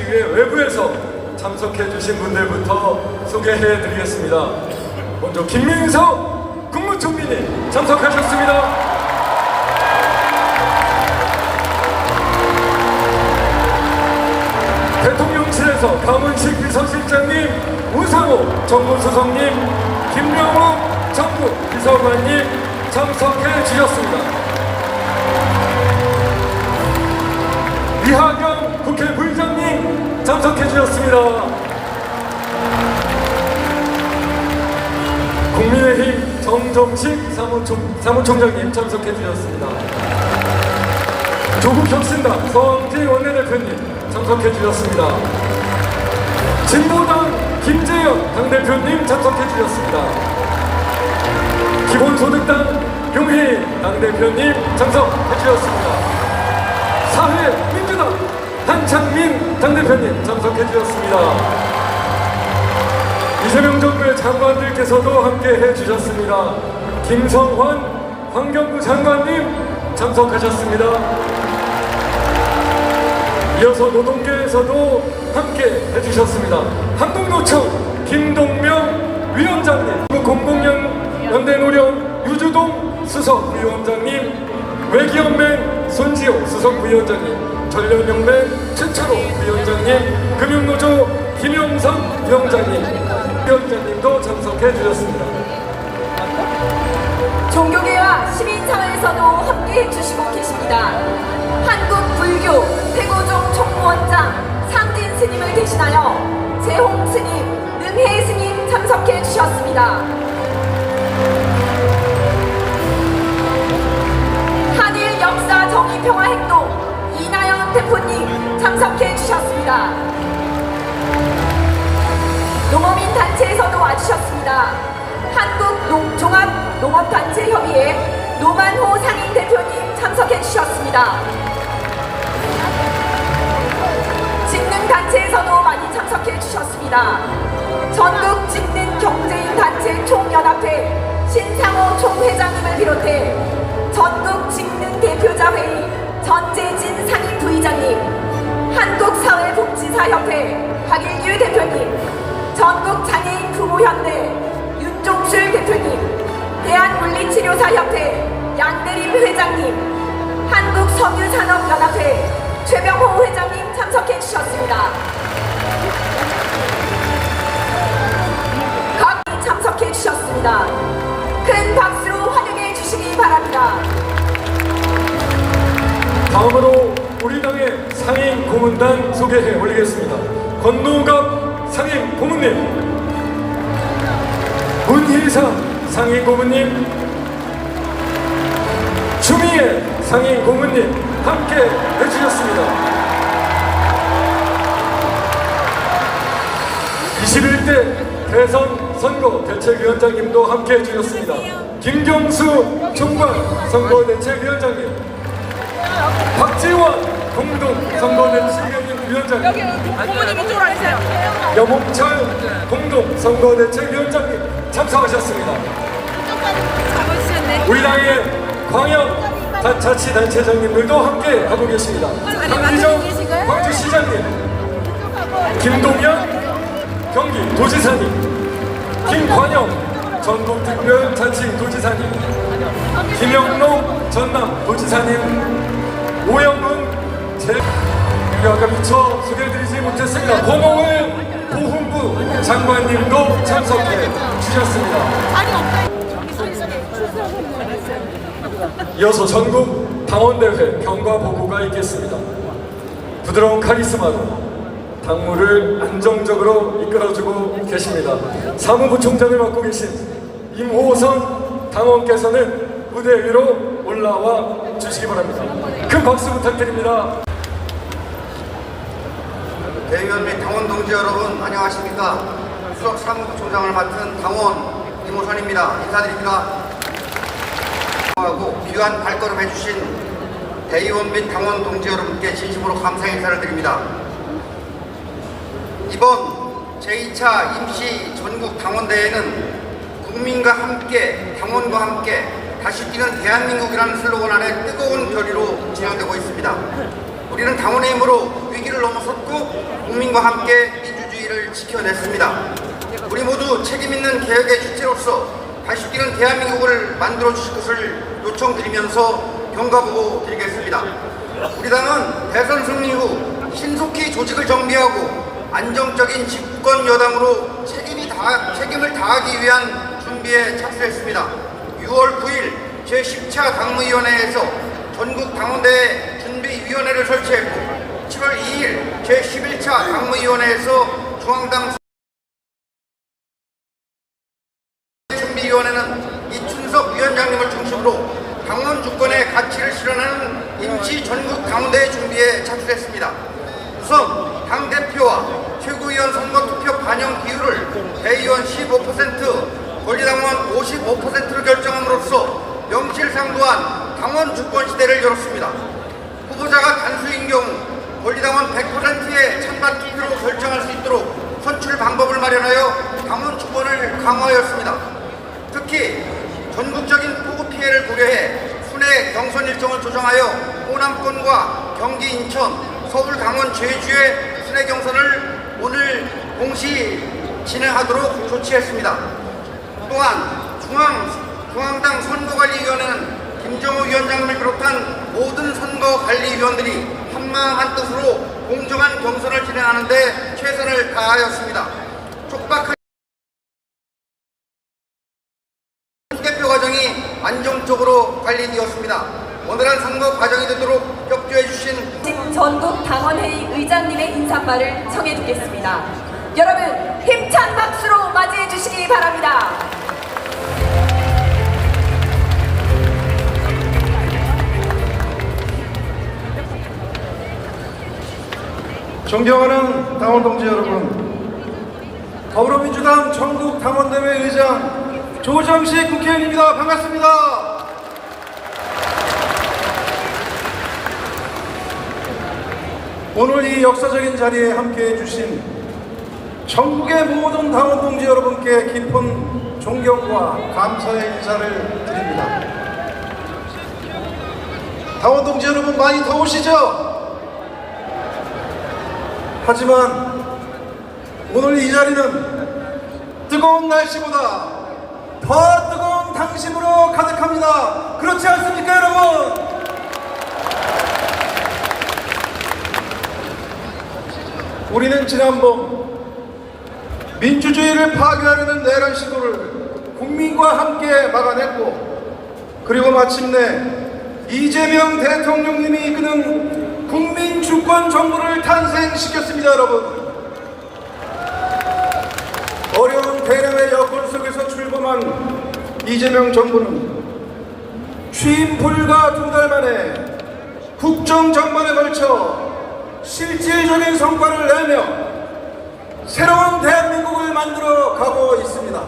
위해 외부에서 참석해 주신 분들부터 소개해 드리겠습니다. 먼저 김민석 국무총리님 참석하셨습니다. 대통령실에서 강훈식 비서실장님, 우상호 정무수석님, 김명욱 정부 비서관님 참석해 주셨습니다. 이하경 국회 부의장님 참석해 주셨습니다. 국민의힘 정정식 사무총장님 참석해 주셨습니다. 조국혁신당 서항진 원내대표님 참석해 주셨습니다. 진보당 김재현 당대표님 참석해 주셨습니다. 기본소득당 용혜인 당대표님 참석해 주셨습니다. 사회민주당 한창민 당대표님 참석해 주셨습니다. 이재명 정부의 장관들께서도 함께 해주셨습니다. 김성환 환경부 장관님 참석하셨습니다. 이어서 노동계에서도 함께 해주셨습니다. 한국노총 김동명 위원장님, 공공연대노령 유주동 수석위원장님, 외기연맹 손지호 수석위원장님, 전련연맹 최철호 위원장님, 금융노조 김영선 위원장님도 참석해 주셨습니다. 종교계와 시민사회에서도 함께해 주시고 계십니다. 한국불교 태고종 총무원장 상진 스님을 대신하여 재홍 스님, 능혜 스님 참석해 주셨습니다. 한일 역사 정의 평화 행동 이나연 대표님 참석해 주셨습니다. 농어민 단체에서도 와주셨습니다. 한국 종합농업단체협의회 노만호 상임 대표님 참석해 주셨습니다. 직능단체에서도 많이 참석해 주셨습니다. 전국 직능경제인단체 총연합회 신상호 총회장님을 비롯해 전국 직능대표자회의 전재진 상임 부의장님, 한국사회복지사협회 박일규 대표님, 전국장애인 부모연대 윤종술 대표님, 대한물리치료사협회 양대림 회장님, 한국섬유산업연합회 최병호 회장님 참석해 주셨습니다. 각이 참석해 주셨습니다. 큰 박수로 환영해 주시기 바랍니다. 다음으로 우리 당의 상임 고문단 소개해 올리겠습니다. 권노갑 상임 고문님, 문희상 상임 고문님, 추미애 상임 고문님 함께 해주셨습니다. 21대 대선 선거 대책위원장님도 함께 해주셨습니다. 김경수 총괄 선거대책위원장님, 박지원 공동선거대책위원장님, 부모님 이쪽으로 앉으세요. 여몽철 공동선거대책위원장님 참석하셨습니다. 잡으셨네. 우리 당의 광역 자치단체장님들도 함께 하고 계십니다. 강기정 광주시장님, 김동연 경기도지사님, 김관영 전국특별자치도지사님, 김영록 전남도지사님, 오영훈 아까 미처 소개해드리지 못했습니다. 권홍을 보훈부 장관님도 참석해 주셨습니다. 이어서 전국 당원대회 경과보고가 있겠습니다. 부드러운 카리스마로 당무를 안정적으로 이끌어주고 계십니다. 사무부총장을 맡고 계신 임호선 당원께서는 무대 위로 올라와 주시기 바랍니다. 큰 박수 부탁드립니다. 대의원 및 당원 동지 여러분 안녕하십니까? 수석 사무부총장을 맡은 당원 임호선입니다. 인사드립니다. 하고 귀한 발걸음 해주신 대의원 및 당원 동지 여러분께 진심으로 감사 인사를 드립니다. 이번 제2차 임시 전국 당원대회는 국민과 함께 당원과 함께 다시 뛰는 대한민국이라는 슬로건 안에 뜨거운 결의로 진행되고 있습니다. 우리는 당원의 힘으로 위기를 넘어섰고 국민과 함께 민주주의를 지켜냈습니다. 우리 모두 책임있는 개혁의 주체로서 다시 뛰는 대한민국을 만들어 주실 것을 요청드리면서 경과보고 드리겠습니다. 우리 당은 대선 승리 후 신속히 조직을 정비하고 안정적인 집권 여당으로 책임을 다하기 위한 준비에 착수했습니다. 6월 9일 제10차 당무위원회에서 전국 당원대회 준비위원회를 설치했고 7월 2일 제11차 당무위원회에서 중앙당 준비위원회는 이춘석 위원장님을 중심으로 당원 주권의 가치를 실현하는 임시 전국 당원대회 준비에 착수했습니다. 우선 당대표와 최고위원 선거 투표 반영 비율을 대의원 15%, 권리당원 55%로 결정함으로써 명실상부한 당원 주권 시대를 열었습니다. 후보자가 단수인 경우 권리당원 100%의 찬반 투표로 결정할 수 있도록 선출 방법을 마련하여 당원 주권을 강화하였습니다. 특히 전국적인 폭우 피해를 고려해 순회 경선 일정을 조정하여 호남권과 경기, 인천, 서울, 강원, 제주의 순회 경선을 오늘 동시 진행하도록 조치했습니다. 또한 중앙당 선거관리위원회는 김정호 위원장님을 비롯한 모든 선거관리위원들이 한마음 한뜻으로 공정한 경선을 진행하는 데 최선을 다하였습니다. 촉박한 투개표 과정이 안정적으로 관리되었습니다. 원활한 선거 과정이 되도록 협조해 주신 전국 당원회의 의장님의 인사말을 청해 듣겠습니다. 여러분 힘찬 박수로 맞이해 주시기 바랍니다. 존경하는 당원 동지 여러분, 더불어민주당 전국 당원대회 의장 조정식 국회의원입니다. 반갑습니다. 오늘 이 역사적인 자리에 함께해 주신 전국의 모든 당원 동지 여러분께 깊은 존경과 감사의 인사를 드립니다. 당원 동지 여러분, 많이 더우시죠? 하지만 오늘 이 자리는 뜨거운 날씨보다 더 뜨거운 당심으로 가득합니다. 그렇지 않습니까, 여러분? 우리는 지난번 민주주의를 파괴하려는 내란 시도를 국민과 함께 막아냈고, 그리고 마침내 이재명 대통령님이 이끄는 국민 주권 정부를 탄생시켰습니다. 여러분, 어려운 대량의 여건 속에서 출범한 이재명 정부는 취임 불과 2달 만에 국정전반에 걸쳐 실질적인 성과를 내며 새로운 대한민국을 만들어 가고 있습니다.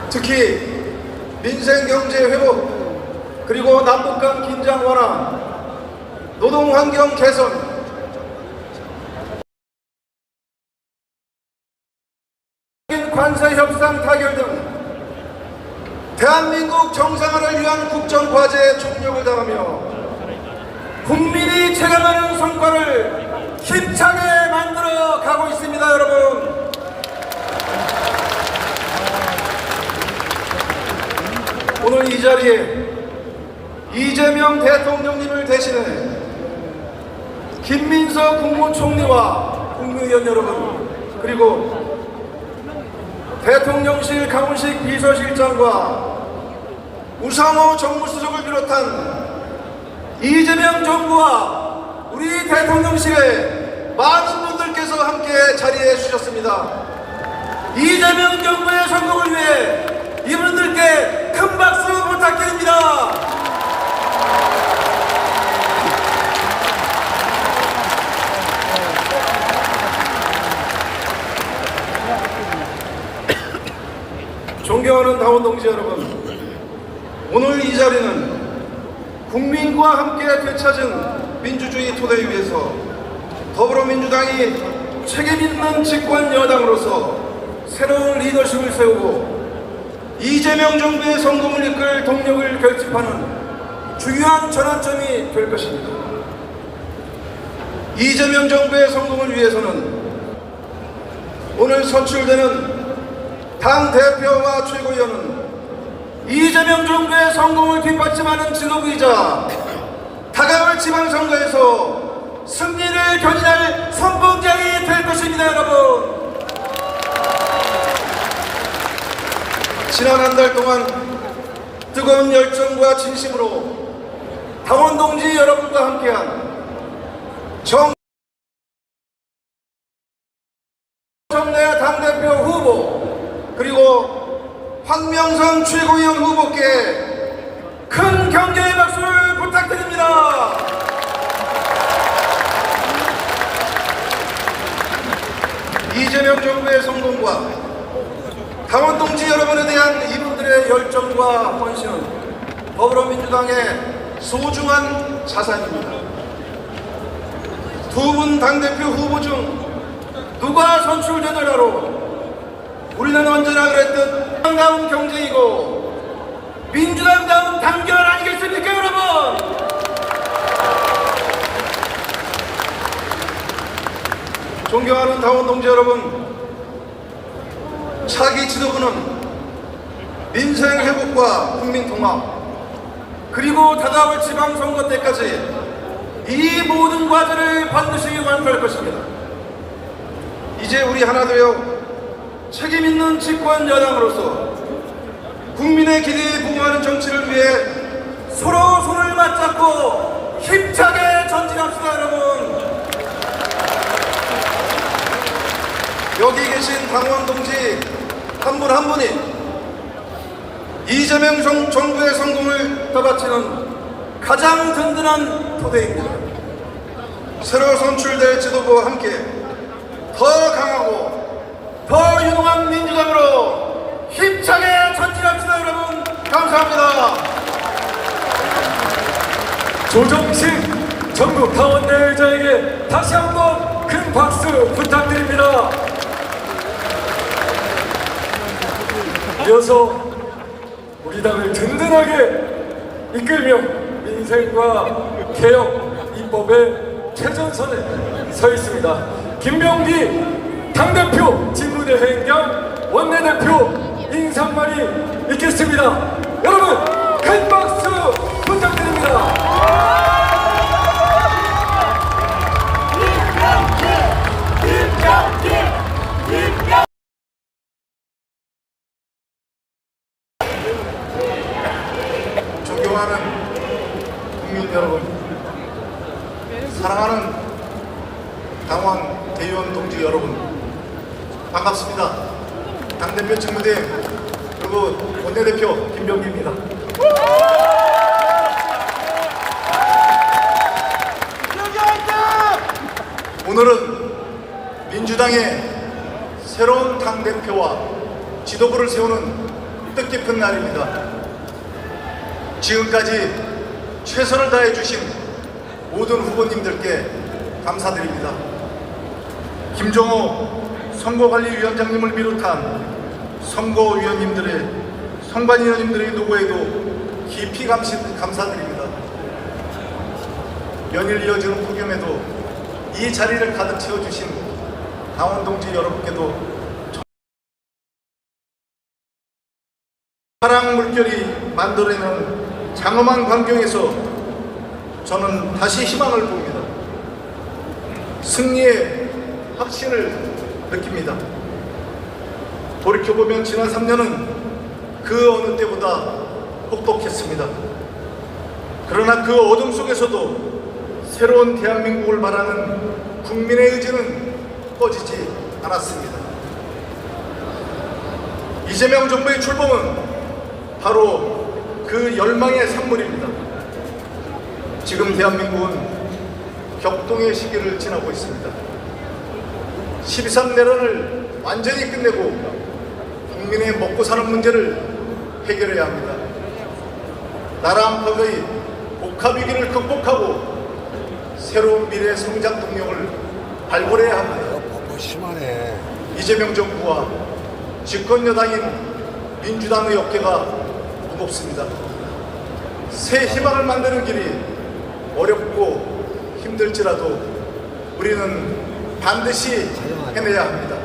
특히 민생 경제 회복, 그리고 남북 간 긴장 완화, 노동 환경 개선, 관세 협상 타결 등 대한민국 정상화를 위한 국정 과제에 총력을 다하며 국민이 체감하는 성과를 힘차게 만들어 가고 있습니다. 여러분, 오늘 이 자리에 이재명 대통령님을 대신해 김민석 국무총리와 국무위원 여러분, 그리고 대통령실 강훈식 비서실장과 우상호 정무수석을 비롯한 이재명 정부와 우리 대통령실에 많은 분들께서 함께 자리해 주셨습니다. 이재명 정부의 성공을 위해 이분들께 큰 박수 부탁드립니다. 존경하는 당원 동지 여러분, 오늘 이 자리는 국민과 함께 되찾은 민주주의 토대 위에서 더불어민주당이 책임있는 집권 여당으로서 새로운 리더십을 세우고 이재명 정부의 성공을 이끌 동력을 결집하는 중요한 전환점이 될 것입니다. 이재명 정부의 성공을 위해서는 오늘 선출되는 당대표와 최고위원은 이재명 정부의 성공을 뒷받침하는 지도부이자 다가올 지방선거에서 승리를 견인할 선봉장이 될 것입니다. 여러분, 지난 한 달 동안 뜨거운 열정과 진심으로 당원 동지 여러분과 함께한 정내 당대표 후보 그리고 황명선 최고위원 후보께 큰 격려의 박수를 부탁드립니다. 이재명 정부의 성공과 당원 동지 여러분에 대한 이분들의 열정과 헌신은 더불어민주당의 소중한 자산입니다. 두 분 당대표 후보 중 누가 선출되더라도 우리는 언제나 그랬듯 민주당다운 경쟁이고 민주당다운 단결 아니겠습니까, 여러분? 존경하는 당원 동지 여러분, 차기 지도부는 민생 회복과 국민 통합 그리고 다가올 지방선거 때까지 이 모든 과제를 반드시 완수할 것입니다. 이제 우리 하나 되어 책임있는 집권 여당으로서 국민의 기대에 부응하는 정치를 위해 서로 손을 맞잡고 힘차게 전진합시다. 여러분, 여기 계신 당원 동지 한 분 한 분이 이재명 정부의 성공을 떠받치는 가장 든든한 토대입니다. 새로 선출될 지도부와 함께 더 강하고 더 유능한 민주당으로 힘차게 전진합시다. 여러분, 감사합니다. 조정식 전국 당원대회장에게 다시 한번 큰 박수 부탁드립니다. 이어서 우리 당을 든든하게 이끌며 민생과 개혁, 입법의 최전선에 서 있습니다. 김병기 당대표 직무대행 겸 원내대표 인사말이 있겠습니다. 여러분, 큰 박수 부탁드립니다. 존경하는 국민 여러분, 사랑하는 당원 대의원 동지 여러분, 반갑습니다. 당대표 직무대행 그리고 원내대표 김병기입니다. 오늘은 민주당의 새로운 당대표와 지도부를 세우는 뜻깊은 날입니다. 지금까지 최선을 다해 주신 모든 후보님들께 감사드립니다. 김종호 선거관리위원장님을 비롯한 선거위원님들의 선관위원님들의 노고에도 깊이 감사드립니다. 연일 이어지는 폭염에도 이 자리를 가득 채워주신 당원 동지 여러분께도 파랑 물결이 만들어내는 장엄한 광경에서 저는 다시 희망을 봅니다. 승리의 확신을 느낍니다. 돌이켜보면 지난 3년은 그 어느 때보다 혹독했습니다. 그러나 그 어둠 속에서도 새로운 대한민국을 바라는 국민의 의지는 꺼지지 않았습니다. 이재명 정부의 출범은 바로 그 열망의 산물입니다. 지금 대한민국은 격동의 시기를 지나고 있습니다. 12.3 내란을 완전히 끝내고 국민의 먹고 사는 문제를 해결해야 합니다. 나라 안팎의 복합 위기를 극복하고 새로운 미래 성장 동력을 발굴해야 합니다. 심하네. 이재명 정부와 집권 여당인 민주당의 어깨가 무겁습니다. 새 희망을 만드는 길이 어렵고 힘들지라도 우리는 반드시 해내야 합니다.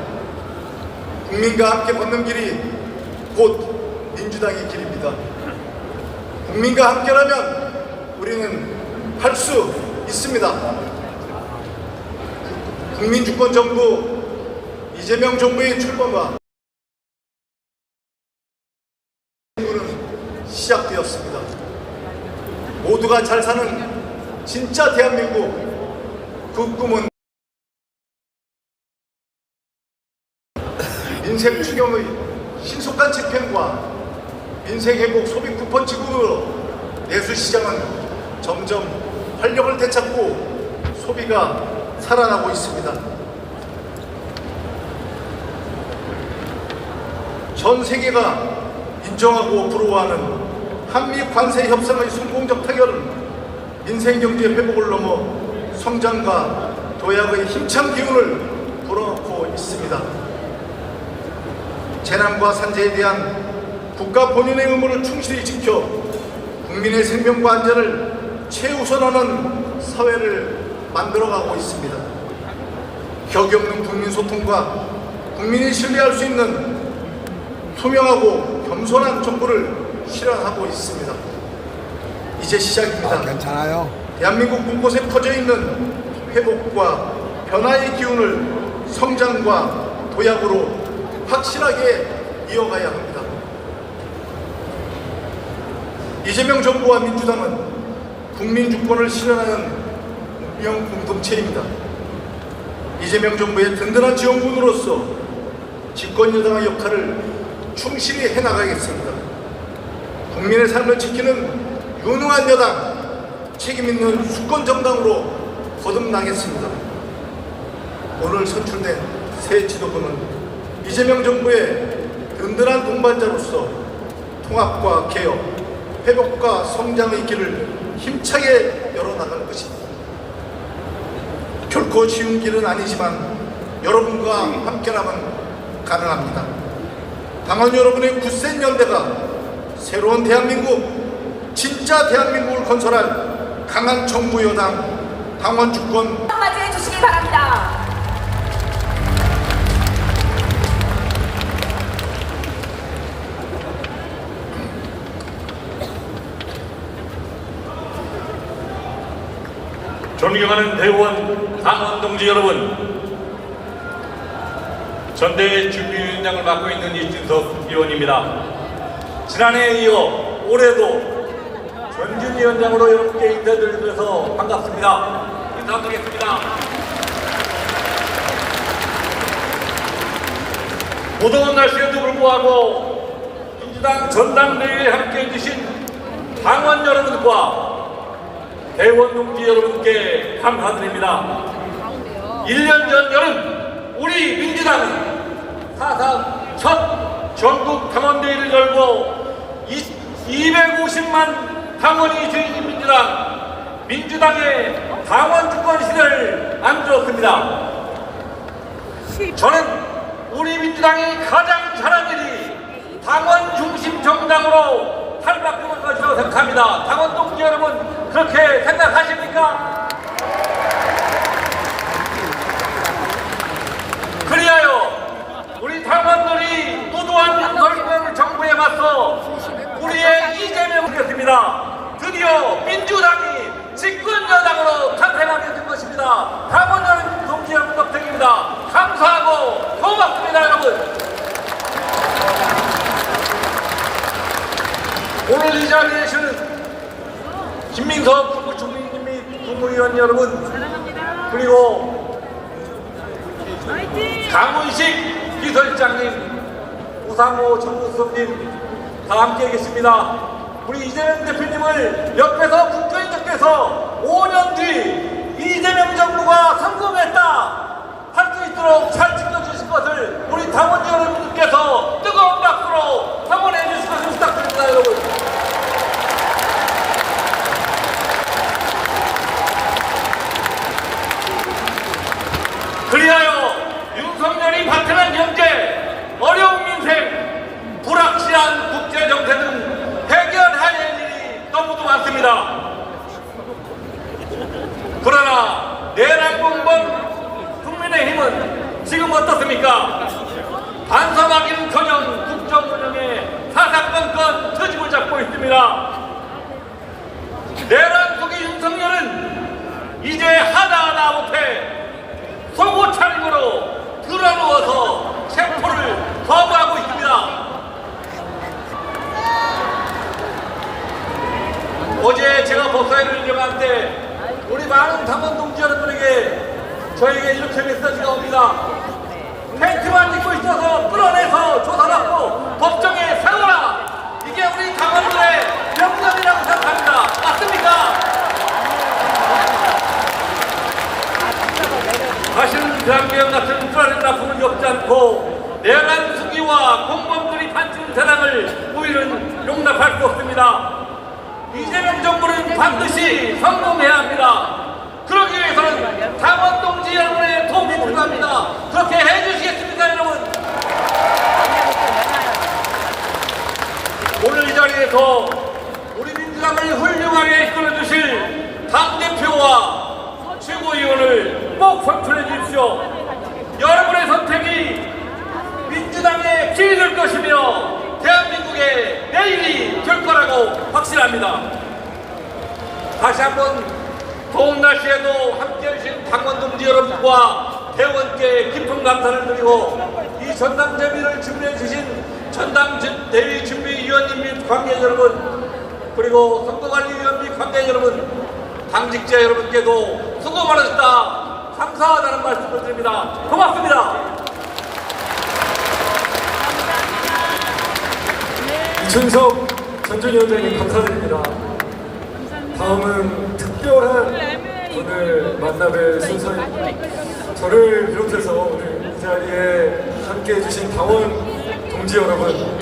국민과 함께 걷는 길이 곧 민주당의 길입니다. 국민과 함께라면 우리는 할 수 있습니다. 국민주권정부 이재명 정부의 출범과 시작되었습니다. 모두가 잘 사는 진짜 대한민국, 그 꿈은 민생 추경의 신속한 집행과 민생 회복 소비 쿠폰 지급으로 내수시장은 점점 활력을 되찾고 소비가 살아나고 있습니다. 전 세계가 인정하고 부러워하는 한미 관세 협상의 성공적 타결은 민생 경제 회복을 넘어 성장과 도약의 힘찬 기운을 불어넣고 있습니다. 재난과 산재에 대한 국가 본연의 의무를 충실히 지켜 국민의 생명과 안전을 최우선하는 사회를 만들어가고 있습니다. 격이 없는 국민 소통과 국민이 신뢰할 수 있는 투명하고 겸손한 정부를 실현하고 있습니다. 이제 시작입니다. 괜찮아요. 대한민국 곳곳에 퍼져있는 회복과 변화의 기운을 성장과 도약으로 확실하게 이어가야 합니다. 이재명 정부와 민주당은 국민 주권을 실현하는 운명 공동체입니다. 이재명 정부의 든든한 지원군으로서 집권 여당의 역할을 충실히 해나가겠습니다. 국민의 삶을 지키는 유능한 여당, 책임있는 수권 정당으로 거듭나겠습니다. 오늘 선출된 새 지도부는 이재명 정부의 든든한 동반자로서 통합과 개혁, 회복과 성장의 길을 힘차게 열어나갈 것입니다. 결코 쉬운 길은 아니지만 여러분과 함께라면 가능합니다. 당원 여러분의 굳센 연대가 새로운 대한민국, 진짜 대한민국을 건설할 강한 정부 여당 당원 주권 맞이해 주시기 바랍니다. 존경하는 대의원, 당원 동지 여러분, 전대회 준비위원장을 맡고 있는 이준석 의원입니다. 지난해에 이어 올해도 전준위원장으로 여러분께 인사드리면서 반갑습니다. 인사드리겠습니다. 무더운 날씨에도 불구하고 민주당 전당대회에 함께해 주신 당원 여러분과 대의원 동지 여러분께 감사드립니다. 1년 전 여름 우리 민주당은 사상 첫 전국 당원대회를 열고 250만 당원이 주인 민주당의 당원 주권 시대를 만들었습니다. 저는 우리 민주당이 가장 잘한 일이 당원 중심 정당으로 탈바꿈한 것이라고 생각합니다. 당원 동지 여러분, 그렇게 생각하십니까? 그리하여 우리 당원들이 무도한 넓은 정부에 맞서 우리의 이재명을 했습니다. 드디어 민주당이 집권 여당으로 탄생하게 된 것입니다. 당원 여러분, 동지 여러분 덕택입니다. 감사하고 고맙습니다, 여러분. 오늘 이 자리에 계시는 김민석 국무총리 및 국무위원 여러분, 그리고 강훈식 비서실장님, 우상호 정무수석님 다 함께 계십니다. 우리 이재명 대표님을 옆에서 국회의원께서 5년 뒤 이재명 정부가 성공했다 할 수 있도록 잘 지켜주실 것을 우리 당원 여러분들께서 뜨거운 박수로 응원해 주실 것을 부탁드립니다, 여러분. 그리하여 윤석열이 바탕한 경제, 어려운 민생, 불확실한 국제 정세 등 해결해야 할 일이 너무도 많습니다. 그러나 내란 공범 지금 어떻습니까? 반성하기는커녕 국정 운영에 사사건건 터집을 잡고 있습니다. 내란 속의 윤석열은 이제 하다하다 못해 속옷 차림으로 드러누워서 체포를 거부하고 있습니다. 어제 제가 법사위를 운영할 때 우리 많은 당원 동지 여러분에게 저에게 이렇게 메시지가 옵니다. 팬티만 입고 있어서 끌어내서 조사받고 법정에 세워라. 이게 우리 당원들의 명령이라고 생각합니다. 맞습니까? 다시는 대한민국 같은 불안한 나쁨을 겪지 않고 내란 수기와 공범들이 판치는 세상을 우리는 용납할 수 없습니다. 이재명 정부는 반드시 성공해야 합니다. 그러기 위해서는 당원 동지 여러분의 도움이 필요합니다. 그렇게 해주시겠습니까, 여러분? 오늘 이 자리에서 우리 민주당을 훌륭하게 이끌어주실 당대표와 최고위원을 꼭 선출해 주십시오. 여러분의 선택이 민주당의 길이 될 것이며 대한민국의 내일이 될 거라고 확신합니다. 다시 한번 더운 날씨에도 함께해 주신 당원 동지 여러분과 대원께 깊은 감사를 드리고 이 전당대회를 준비해 주신 전당대회 준비위원님 및 관계자 여러분, 그리고 선거관리위원 및 관계자 여러분, 당직자 여러분께도 수고 많으셨다, 감사하다는 말씀을 드립니다. 고맙습니다. 이춘석 전 위원장님 감사드립니다. 다음은 특별한 오늘 만남의 순서입니다. 저를 비롯해서 오늘 이 자리에 함께해 주신 당원 동지 여러분,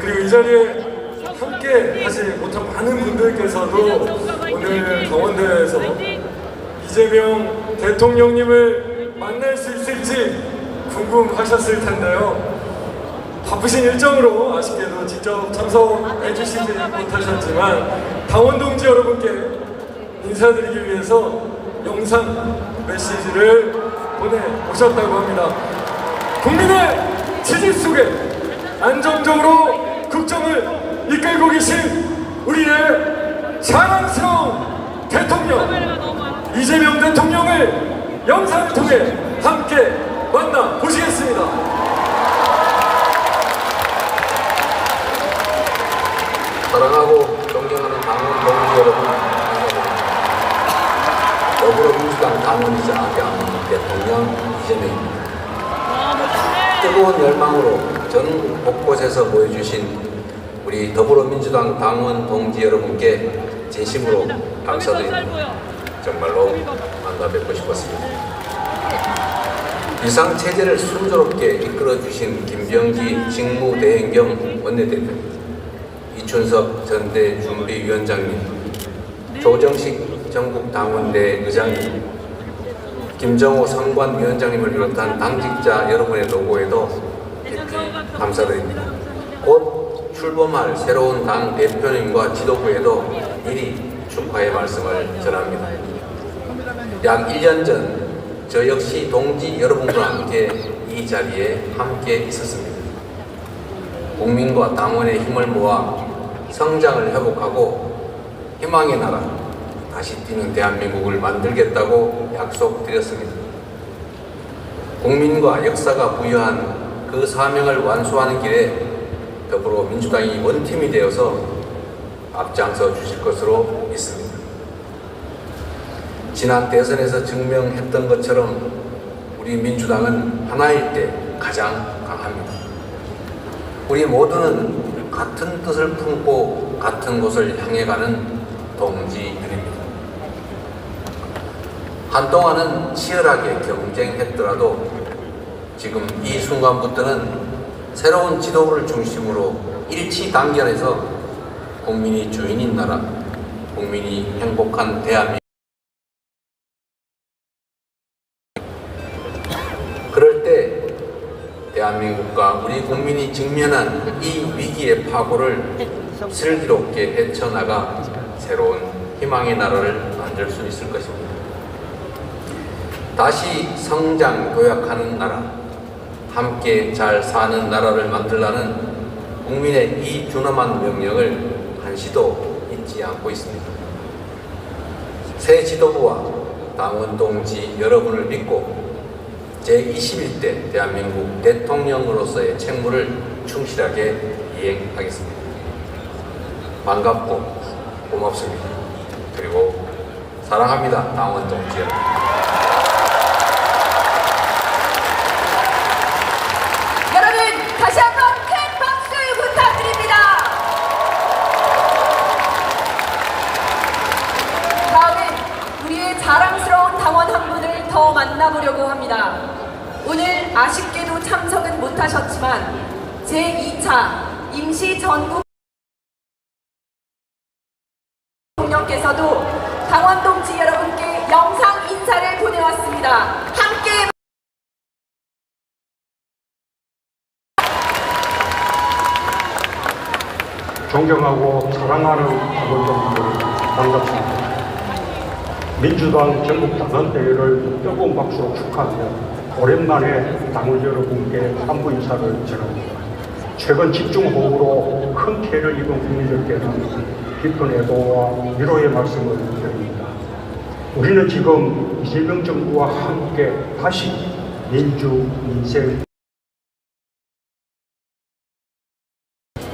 그리고 이 자리에 함께 하지 못한 많은 분들께서도 오늘 강원대에서 이재명 대통령님을 만날 수 있을지 궁금하셨을 텐데요. 바쁘신 일정으로 아쉽게도 직접 참석해 주시지 못하셨지만 당원 동지 여러분께 인사드리기 위해서 영상 메시지를 보내오셨다고 합니다. 국민의 지지 속에 안정적으로 국정을 이끌고 계신 우리의 자랑스러운 대통령 이재명 대통령을 영상을 통해 함께 만나보시겠습니다. 사랑하고 존경하는 당원 동지 여러분, 더불어민주당 당원이자 대한민국 대통령 이재명입니다. 뜨거운 열망으로 전국 곳곳에서 모여주신 우리 더불어민주당 당원 동지 여러분께 진심으로 감사드립니다. 정말로 만나 뵙고 싶었습니다. 비상체제를 순조롭게 이끌어주신 김병기 직무대행 원내대표, 이춘석 전대준비위원장님, 조정식 전국당원대 의장님, 김정호 선관위원장님을 비롯한 당직자 여러분의 노고에도 깊이 감사드립니다. 곧 출범할 새로운 당 대표님과 지도부에도 미리 축하의 말씀을 전합니다. 약 1년 전 저 역시 동지 여러분과 함께 이 자리에 함께 있었습니다. 국민과 당원의 힘을 모아 성장을 회복하고 희망의 나라, 다시 뛰는 대한민국을 만들겠다고 약속드렸습니다. 국민과 역사가 부여한 그 사명을 완수하는 길에 더불어민주당이 원팀이 되어서 앞장서 주실 것으로 믿습니다. 지난 대선에서 증명했던 것처럼 우리 민주당은 하나일 때 가장 강합니다. 우리 모두는 같은 뜻을 품고 같은 곳을 향해 가는 동지들입니다. 한동안은 치열하게 경쟁했더라도 지금 이 순간부터는 새로운 지도부를 중심으로 일치단결해서 국민이 주인인 나라, 국민이 행복한 대한민국, 그럴 때 대한민국과 우리 국민이 직면한 이 위기의 파고를 슬기롭게 헤쳐나가 새로운 희망의 나라를 만들 수 있을 것입니다. 다시 성장 도약하는 나라, 함께 잘 사는 나라를 만들라는 국민의 이 준엄한 명령을 한시도 잊지 않고 있습니다. 새 지도부와 당원 동지 여러분을 믿고 제21대 대한민국 대통령으로서의 책무를 충실하게 이행하겠습니다. 반갑고 고맙습니다. 그리고 사랑합니다, 당원 동지 여러분. 여러분 다시 한번 큰 박수 부탁드립니다. 다음은 우리의 자랑스러운 당원 한 분을 더 만나보려고 합니다. 오늘 아쉽게도 참석은 못하셨지만 제2차 임시 전국 대통령께서도 당원 동지 여러분께 영상 인사를 보내왔습니다. 함께 존경하고 사랑하는 당원분들 반갑습니다. 민주당 전국 당원대회를 뜨거운 박수로 축하하며 오랜만에 당원 여러분께 안부 인사를 전합니다. 최근 집중호우로 큰 피해를 입은 국민들께는 깊은 애도와 위로의 말씀을 드립니다. 우리는 지금 이재명 정부와 함께 다시 민주, 민생,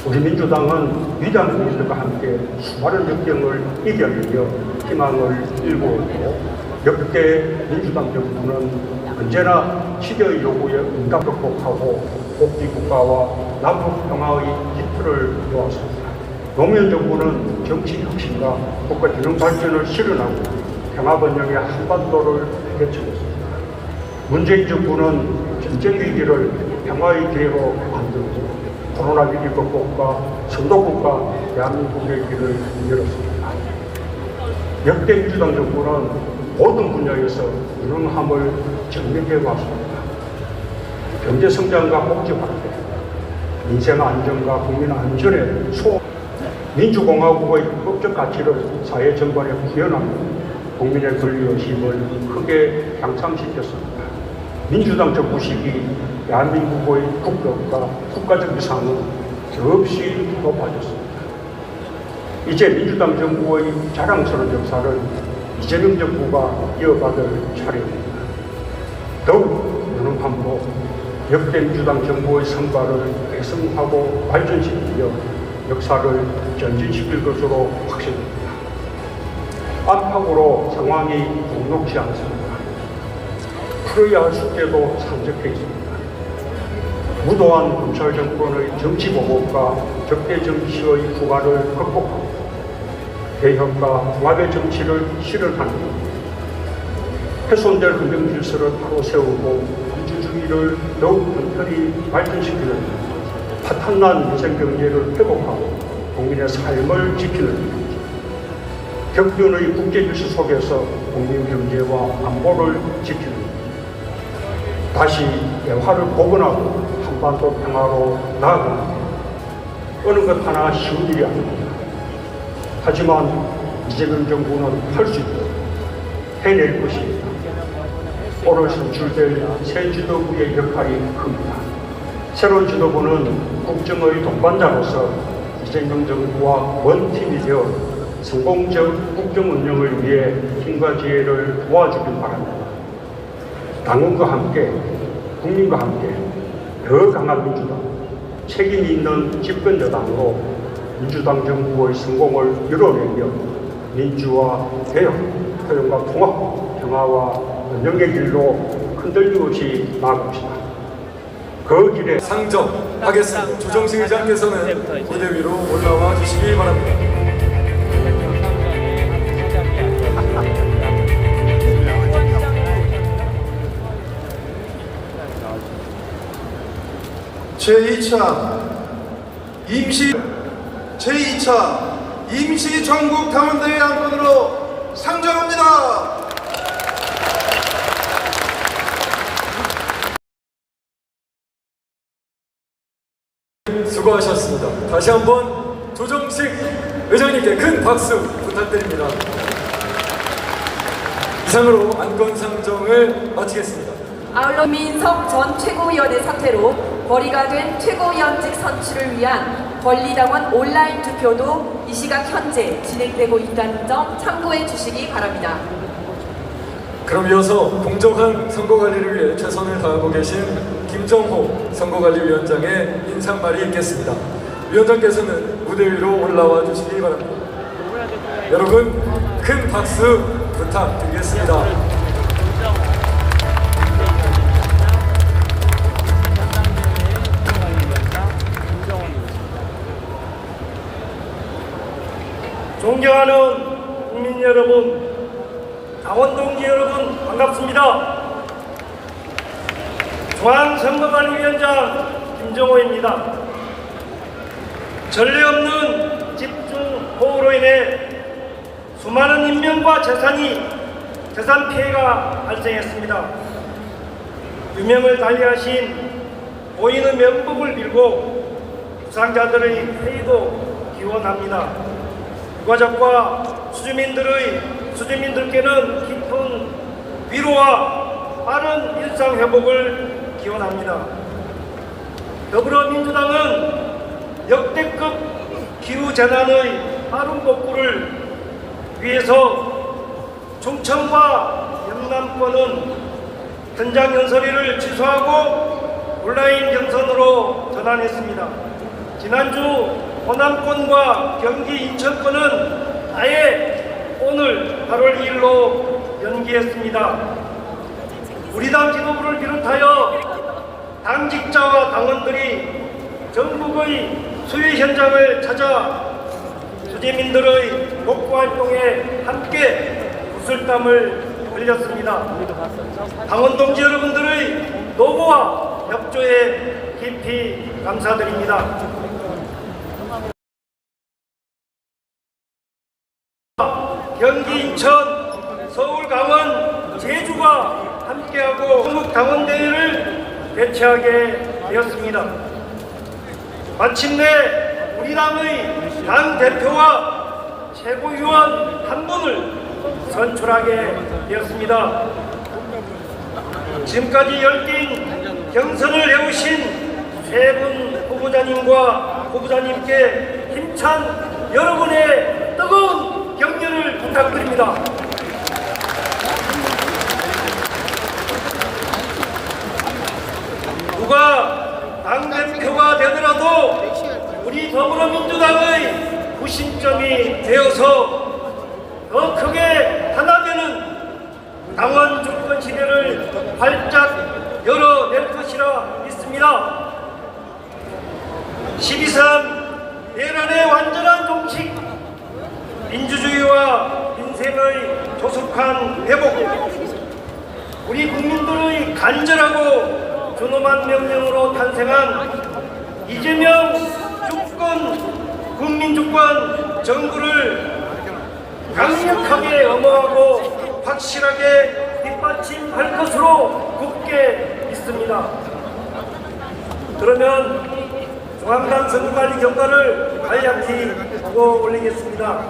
우리 민주당은 위대한 국민들과 함께 수많은 역경을 이겨내며 희망을 일구었고 역대 민주당 정부는 언제나 시대의 요구에 응답 극복하고 복지국가와 남북 평화의 기틀을 놓았습니다. 노무현 정부는 정치 혁신과 국가 균형 발전을 실현하고 평화 번영의 한반도를 개척했습니다. 문재인 정부는 전쟁 위기를 평화의 기회로 만들고 코로나19 극복과 선도국가 대한민국의 길을 열었습니다. 역대 민주당 정부는 모든 분야에서 유능함을 증명해 왔습니다. 경제 성장과 복지 확대, 민생 안정과 국민 안전에 민주공화국의 법적 가치를 사회 전반에 구현하며 국민의 권리의식을 크게 향상시켰습니다. 민주당 정부 시기 대한민국의 국격과 국가적 위상은 더없이 높아졌습니다. 이제 민주당 정부의 자랑스러운 역사를 이재명 정부가 이어받을 차례입니다. 더욱 유능함으로 역대 민주당 정부의 성과를 계승하고 발전시키며 역사를 전진시킬 것으로 확신합니다. 안팎으로 상황이 녹록지 않습니다. 풀어야 할 숙제도 산적해 있습니다. 무도한 검찰 정권의 정치보복과 적대 정치의 후가를 극복하고 개혁과 통합의 정치를 실현하는 훼손될 헌정 질서를 바로 세우고 민주주의를 더욱 튼튼히 발전시키는 파탄난 민생 경제를 회복하고 국민의 삶을 지키는 격변의 국제 질서 속에서 국민 경제와 안보를 지키는 다시 대화를 복원하고 한반도 평화로 나아가는 어느 것 하나 쉬운 일이 아닙니다. 하지만 이재명 정부는 할 수 있도록 해낼 것입니다. 오늘 선출될 새 지도부의 역할이 큽니다. 새로운 지도부는 국정의 동반자로서 이재명 정부와 원팀이 되어 성공적 국정 운영을 위해 힘과 지혜를 도와주길 바랍니다. 당원과 함께, 국민과 함께 더 강한 민주당, 책임이 있는 집권 여당으로 민주당 정부의 성공을 이뤄내며 민주화, 개혁, 포용과 통합, 평화와 번영의 길로 흔들림 없이 나아갑시다. 그 길에 상정하겠습니다. 조정식 의장께서는 무대 위로 올라와 주시기 바랍니다. 제2차 임시 전국 당원대회 안건으로 상정합니다. 수고하셨습니다. 다시 한번 조정식 의장님께 큰 박수 부탁드립니다. 이상으로 안건 상정을 마치겠습니다. 아울러 민석 전 최고위원의 사퇴로 거리가 된 최고위원직 선출을 위한 권리당원 온라인 투표도 이 시각 현재 진행되고 있다는 점 참고해 주시기 바랍니다. 그럼 이어서 공정한 선거관리를 위해 최선을 다하고 계신 김정호 선거관리위원장의 인사말이 있겠습니다. 위원장께서는 무대 위로 올라와 주시기 바랍니다. 여러분 큰 박수 부탁드리겠습니다. 존경하는 국민 여러분, 당원 동지 여러분 반갑습니다. 중앙선거관리위원장 김정호입니다. 전례 없는 집중호우로 인해 수많은 인명과 재산 피해가 발생했습니다. 유명을 달리하신 고인의 명복을 빌고 부상자들의 회의도 기원합니다. 유가족과 수주민들께는 깊은 위로와 빠른 일상 회복을 기원합니다. 더불어민주당은 역대급 기후재난의 빠른 복구를 위해서 충청과 영남권은 현장 연설위를 취소하고 온라인 경선으로 전환했습니다. 지난주 호남권과 경기 인천권은 아예 오늘 8월 2일로 연기했습니다. 우리 당 지도부를 비롯하여 당직자와 당원들이 전국의 수해 현장을 찾아 수재민들의 복구 활동에 함께 구슬땀을 흘렸습니다. 당원 동지 여러분들의 노고와 협조에 깊이 감사드립니다. 경기, 인천, 서울, 강원, 제주가 함께하고 전국 당원대회를 개최하게 되었습니다. 마침내 우리 당의 당대표와 최고위원 한 분을 선출하게 되었습니다. 지금까지 열띤 경선을 해오신 세 분 후보자님께 힘찬 여러분의 뜨거운 격려를 부탁드립니다. 누가 당대표가 되더라도 우리 더불어민주당의 구심점이 되어서 더 크게 하나 되는 당원 주권 시대를 활짝 열어낼 것이라 믿습니다. 12.3 내란의 완전한 종식, 민주주의와 민생의 조속한 회복, 우리 국민들의 간절하고 준엄한 명령으로 탄생한 이재명 주권, 국민주권 정부를 강력하게 엄호하고 확실하게 뒷받침할 것으로 굳게 믿습니다. 그러면 중앙당 선거관리 경과를 간략히 보고 올리겠습니다.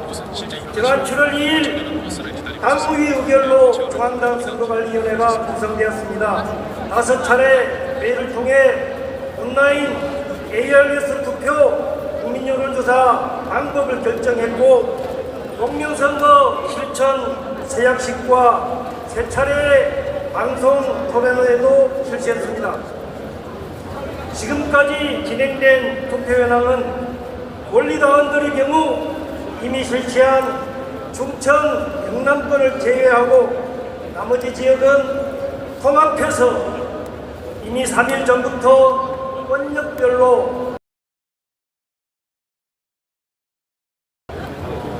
지난 7월 2일 당무위 의결로 중앙당 선거관리위원회가 구성되었습니다. 5차례 회의를 통해 온라인 ARS 투표 국민여론조사 방법을 결정했고 공명선거 실천 세약식과 3차례 방송 토론회도 실시했습니다. 지금까지 진행된 투표 현황은 권리당원들의 경우 이미 실시한 충청, 영남권을 제외하고 나머지 지역은 통합해서 이미 3일 전부터 권역별로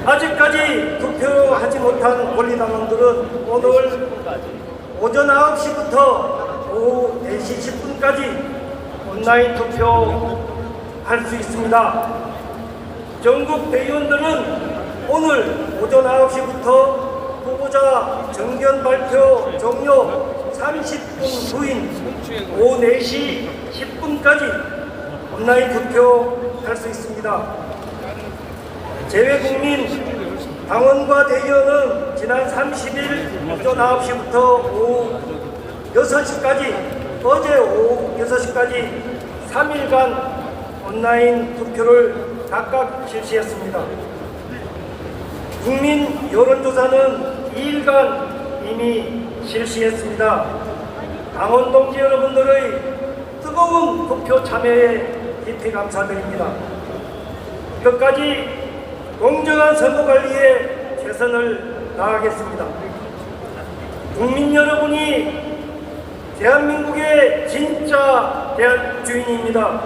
아직까지 투표하지 못한 권리당원들은 오늘 오전 9시부터 오후 4시 10분까지 온라인 투표할 수 있습니다. 전국 대의원들은 오늘 오전 9시부터 후보자 정견 발표 종료 30분 후인 오후 4시 10분까지 온라인 투표할 수 있습니다. 제외국민 당원과 대의원은 지난 30일 오전 9시부터 오후 6시까지 어제 오후 6시까지 3일간 온라인 투표를 각각 실시했습니다. 국민 여론조사는 2일간 이미 실시했습니다. 당원 동지 여러분들의 뜨거운 투표 참여에 깊이 감사드립니다. 끝까지 공정한 선거 관리에 최선을 다하겠습니다. 국민 여러분이 대한민국의 진짜 대주인입니다.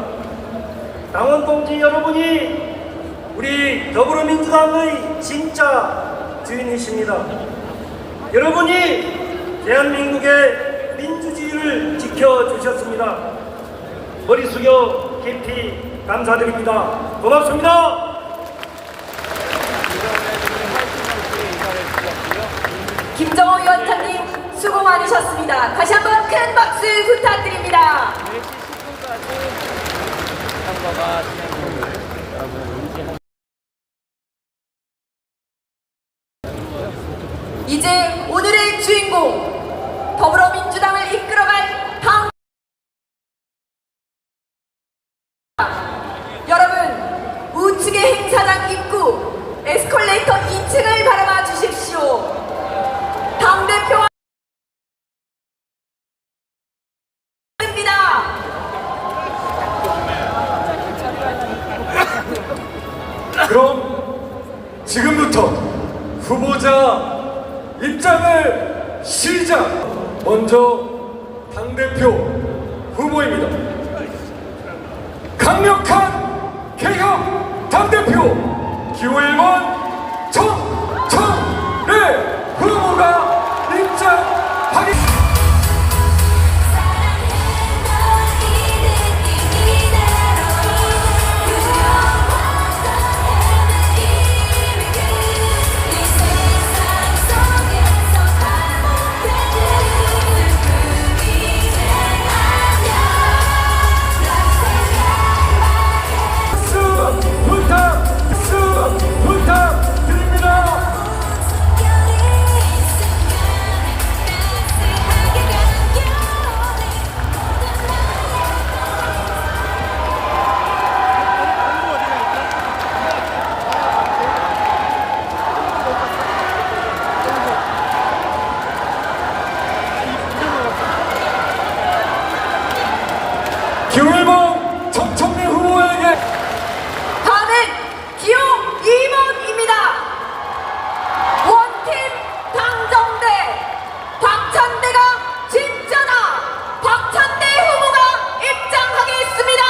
당원 동지 여러분이 우리 더불어민주당의 진짜 주인이십니다. 여러분이 대한민국의 민주주의를 지켜주셨습니다. 머리 숙여 깊이 감사드립니다. 고맙습니다. 김정호 위원장님 수고 많으셨습니다. 다시 한번 큰 박수 부탁드립니다. 이제 오늘의 주인공 더불어민주당을 이끌어갈 당 여러분 우측의 행사장 입구 에스컬레이터 2층을 바라봐 주십시오. 당대표와 그럼 지금부터 후보자 입장을 시작! 먼저 당대표 후보입니다. 강력한 개혁 당대표 기호 1번 정청래 후보가 입장하겠습니다. 기호 1번 정청래 후보에게 다음은 기호 2번입니다. 원팀 당정대 박찬대가 진짜다. 박찬대 후보가 입장하겠습니다.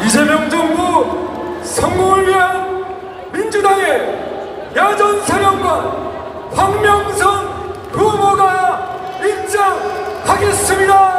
이재명 정부 성공을 위한 민주당의 야전사령관 황명선 후보가 입장하겠습니다.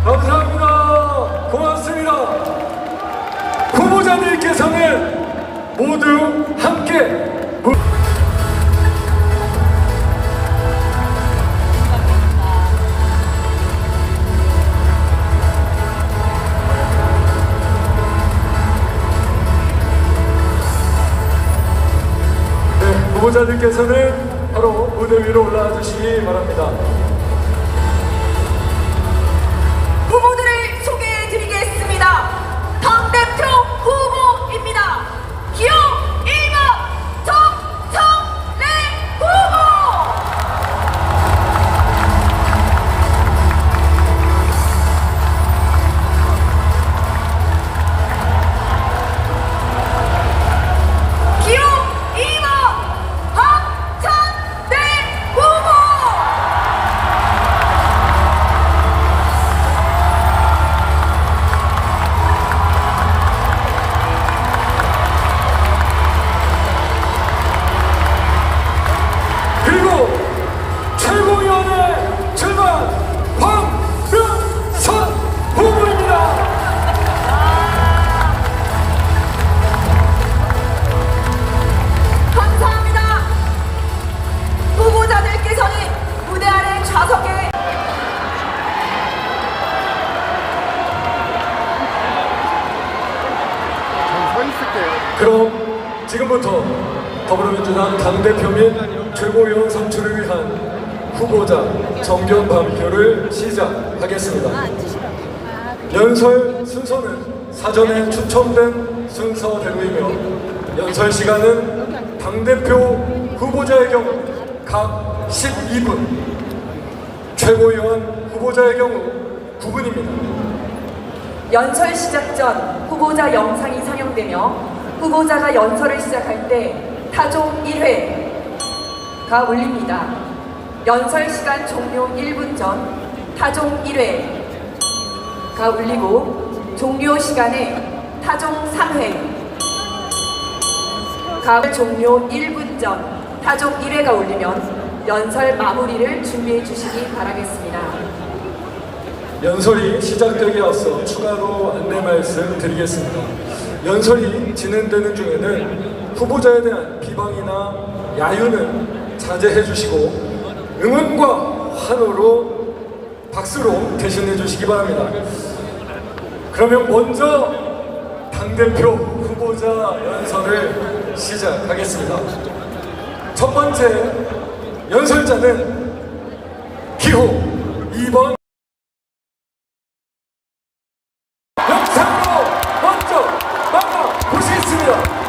감사합니다. 고맙습니다. 후보자들께서는 모두 함께 후보자들께서는 바로 무대 위로 올라와 주시기 바랍니다. 후보들을 소개해드리겠습니다. 당대표 후보입니다. 기호 1번 정청래 후보. 기호 2번 박찬대 후보. 그리고 최고위원회 출마 황명선 후보입니다. 감사합니다. 후보자들께서는 무대 아래 좌석에 그럼 지금부터 더불어민주당 당대표 및 최고위원 선출을 위한 후보자 정견 발표를 시작하겠습니다. 연설 순서는 사전에 추첨된 순서대로이며 연설 시간은 당대표 후보자의 경우 각 12분, 최고위원 후보자의 경우 9분입니다. 연설 시작 전 후보자 영상이 상영되며 후보자가 연설을 시작할 때 타종 1회가 울립니다. 연설 시간 종료 1분 전 타종 1회가 울리고 종료 시간에 타종 3회가 종료 1분 전 타종 1회가 울리면 연설 마무리를 준비해 주시기 바라겠습니다. 연설이 시작되기 앞서 추가로 안내 말씀 드리겠습니다. 연설이 진행되는 중에는 후보자에 대한 비방이나 야유는 자제해 주시고 응원과 환호로 박수로 대신해 주시기 바랍니다. 그러면 먼저 당대표 후보자 연설을 시작하겠습니다. 첫 번째 연설자는 기호 2번 영상으로 먼저 만나보시겠습니다.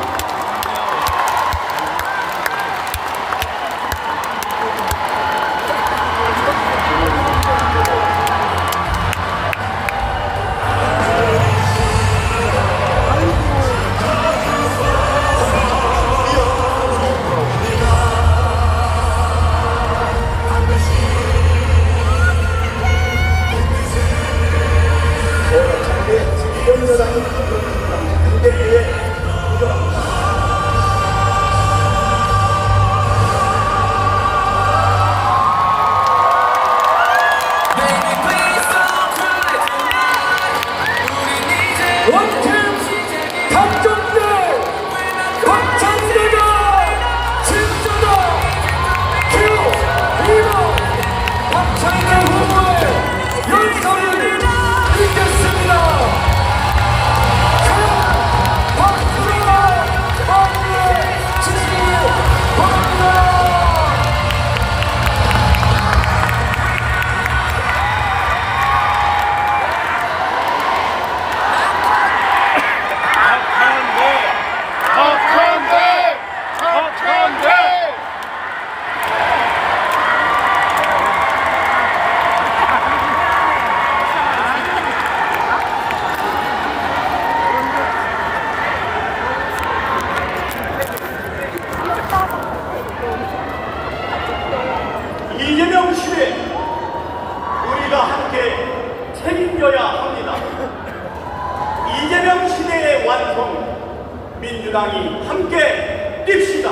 뜁시다.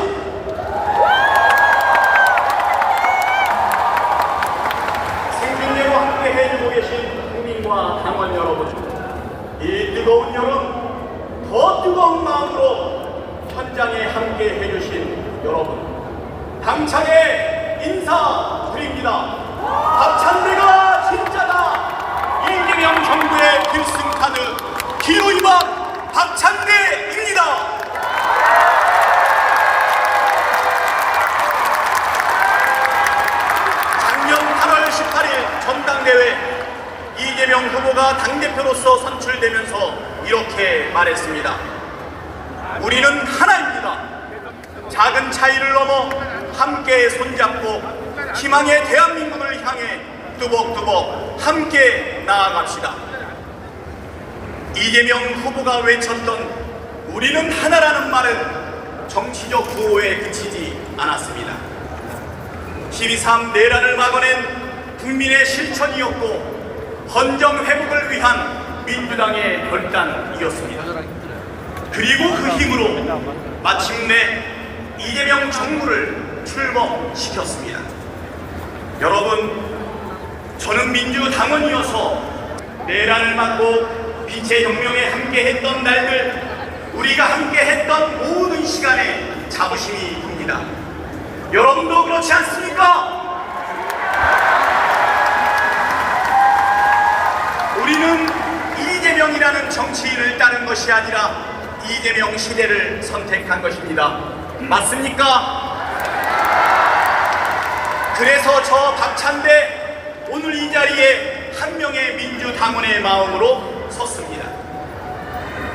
생중계로 함께 해주고 계신 국민과 당원 여러분, 이 뜨거운 여름 더 뜨거운 마음으로 현장에 함께 해주신 여러분, 당차게 인사드립니다. 박찬대가 진짜다. 이재명 정부의 필승카드 기호 2번 박찬대입니다. 작년 8월 18일 전당대회 이재명 후보가 당대표로서 선출되면서 이렇게 말했습니다. 우리는 하나입니다. 작은 차이를 넘어 함께 손잡고 희망의 대한민국을 향해 뚜벅뚜벅 함께 나아갑시다. 이재명 후보가 외쳤던 우리는 하나라는 말은 정치적 구호에 그치지 않았습니다. 12.3 내란을 막아낸 국민의 실천이었고 헌정 회복을 위한 민주당의 결단이었습니다. 그리고 그 힘으로 마침내 이재명 정부를 출범시켰습니다. 여러분, 저는 민주당원이어서 내란을 막고 빛의 혁명에 함께했던 날들, 우리가 함께했던 모든 시간에 자부심이 듭니다. 여러분도 그렇지 않습니까? 우리는 이재명이라는 정치인을 따른 것이 아니라 이재명 시대를 선택한 것입니다. 맞습니까? 그래서 저 박찬대 오늘 이 자리에 한 명의 민주당원의 마음으로 섰습니다.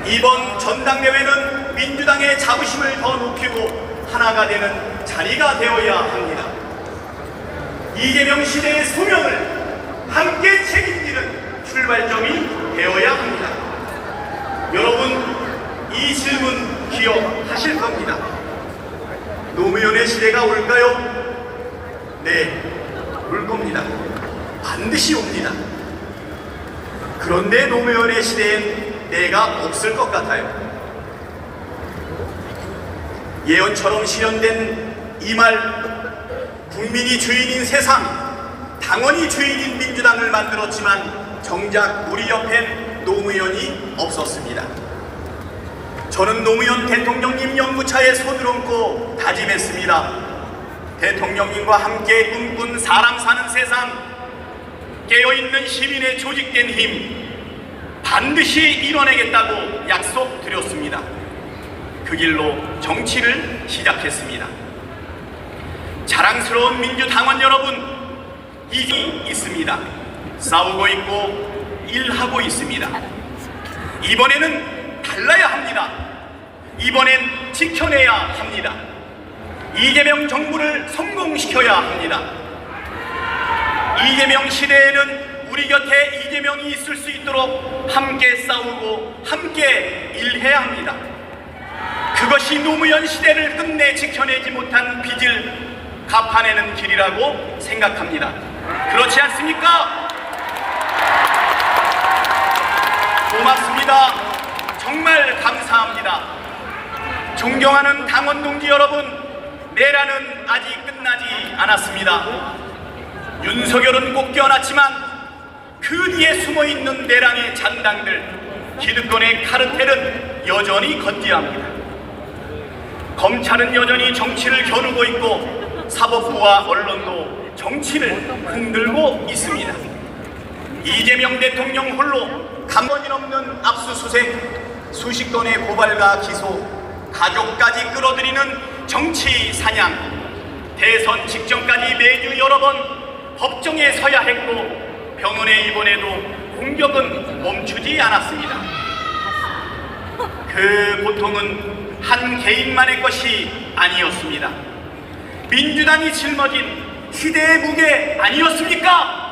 이번 전당대회는 민주당의 자부심을 더 높이고 하나가 되는 자리가 되어야 합니다. 이재명 시대의 소명을 함께 책임지는 출발점이 되어야 합니다. 여러분, 이 질문 기억하실 겁니다. 노무현의 시대가 올까요? 네, 올 겁니다. 반드시 옵니다. 그런데 노무현의 시대엔 내가 없을 것 같아요. 예언처럼 실현된 이 말, 국민이 주인인 세상, 당원이 주인인 민주당을 만들었지만 정작 우리 옆엔 노무현이 없었습니다. 저는 노무현 대통령님 연구차에 손을 얹고 다짐했습니다. 대통령님과 함께 꿈꾼 사람 사는 세상, 깨어있는 시민의 조직된 힘 반드시 이뤄내겠다고 약속드렸습니다. 그 길로 정치를 시작했습니다. 자랑스러운 민주당원 여러분, 이기 있습니다. 싸우고 있고 일하고 있습니다. 이번에는 달라야 합니다. 이번엔 지켜내야 합니다. 이재명 정부를 성공시켜야 합니다. 이재명 시대에는 우리 곁에 이재명이 있을 수 있도록 함께 싸우고 함께 일해야 합니다. 그것이 노무현 시대를 끝내 지켜내지 못한 빚을 갚아내는 길이라고 생각합니다. 그렇지 않습니까? 고맙습니다. 정말 감사합니다. 존경하는 당원 동지 여러분, 내란은 아직 끝나지 않았습니다. 윤석열은 꼭 껴놨지만 그 뒤에 숨어있는 내란의 잔당들, 기득권의 카르텔은 여전히 건재합니다. 검찰은 여전히 정치를 겨누고 있고 사법부와 언론도 정치를 흔들고 있습니다. 이재명 대통령 홀로 감건이 넘는 압수수색, 수십 건의 고발과 기소, 가족까지 끌어들이는 정치 사냥, 대선 직전까지 매주 여러 번 법정에 서야 했고 병원에 입원해도 공격은 멈추지 않았습니다. 그 고통은 한 개인만의 것이 아니었습니다. 민주당이 짊어진 시대의 무게 아니었습니까?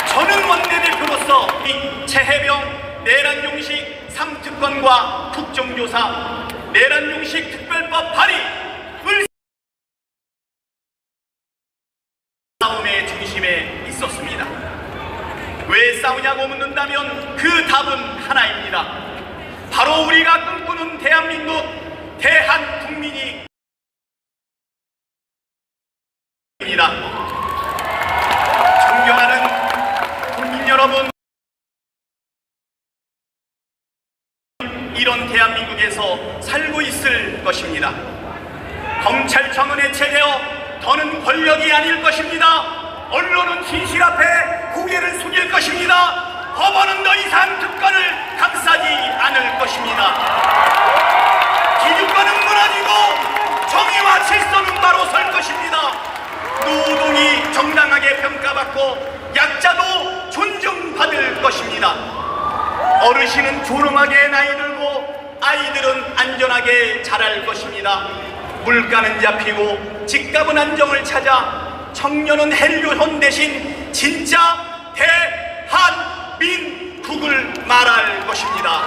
저는 원내대표로서 이 최혜병 내란용식 3특권과 국정조사, 내란용식 특별법 발의을 싸움의 중심에 있었습니다. 왜 싸우냐고 묻는다면 그 답은 하나입니다. 바로 우리가 꿈꾸는 대한민국 국민이 존경하는 국민 여러분, 이런 대한민국에서 살고 있을 것입니다. 검찰청은 해체되어 더는 권력이 아닐 것입니다. 언론은 진실 앞에 고개를 숙일 것입니다. 법원은 더 이상 특권을 감싸지 않을 것입니다. 기득권은 무너지고 정의와 질서는 바로 설 것입니다. 노동이 정당하게 평가받고 약자도 존중받을 것입니다. 어르신은 조롱하게 나이 들고 아이들은 안전하게 자랄 것입니다. 물가는 잡히고 집값은 안정을 찾아 청년은 헬류현 대신 진짜 대한민국을 말할 것입니다.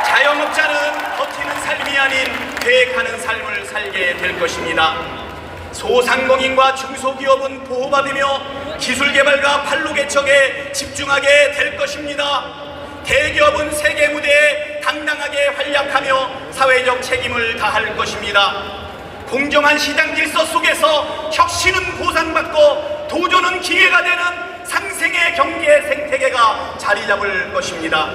자영업자는 버티는 삶이 아닌 계획하는 삶을 살게 될 것입니다. 소상공인과 중소기업은 보호받으며 기술개발과 판로개척에 집중하게 될 것입니다. 대기업은 세계 무대에 당당하게 활약하며 사회적 책임을 다할 것입니다. 공정한 시장 질서 속에서 혁신은 보상받고 도전은 기회가 되는 상생의 경제 생태계가 자리 잡을 것입니다.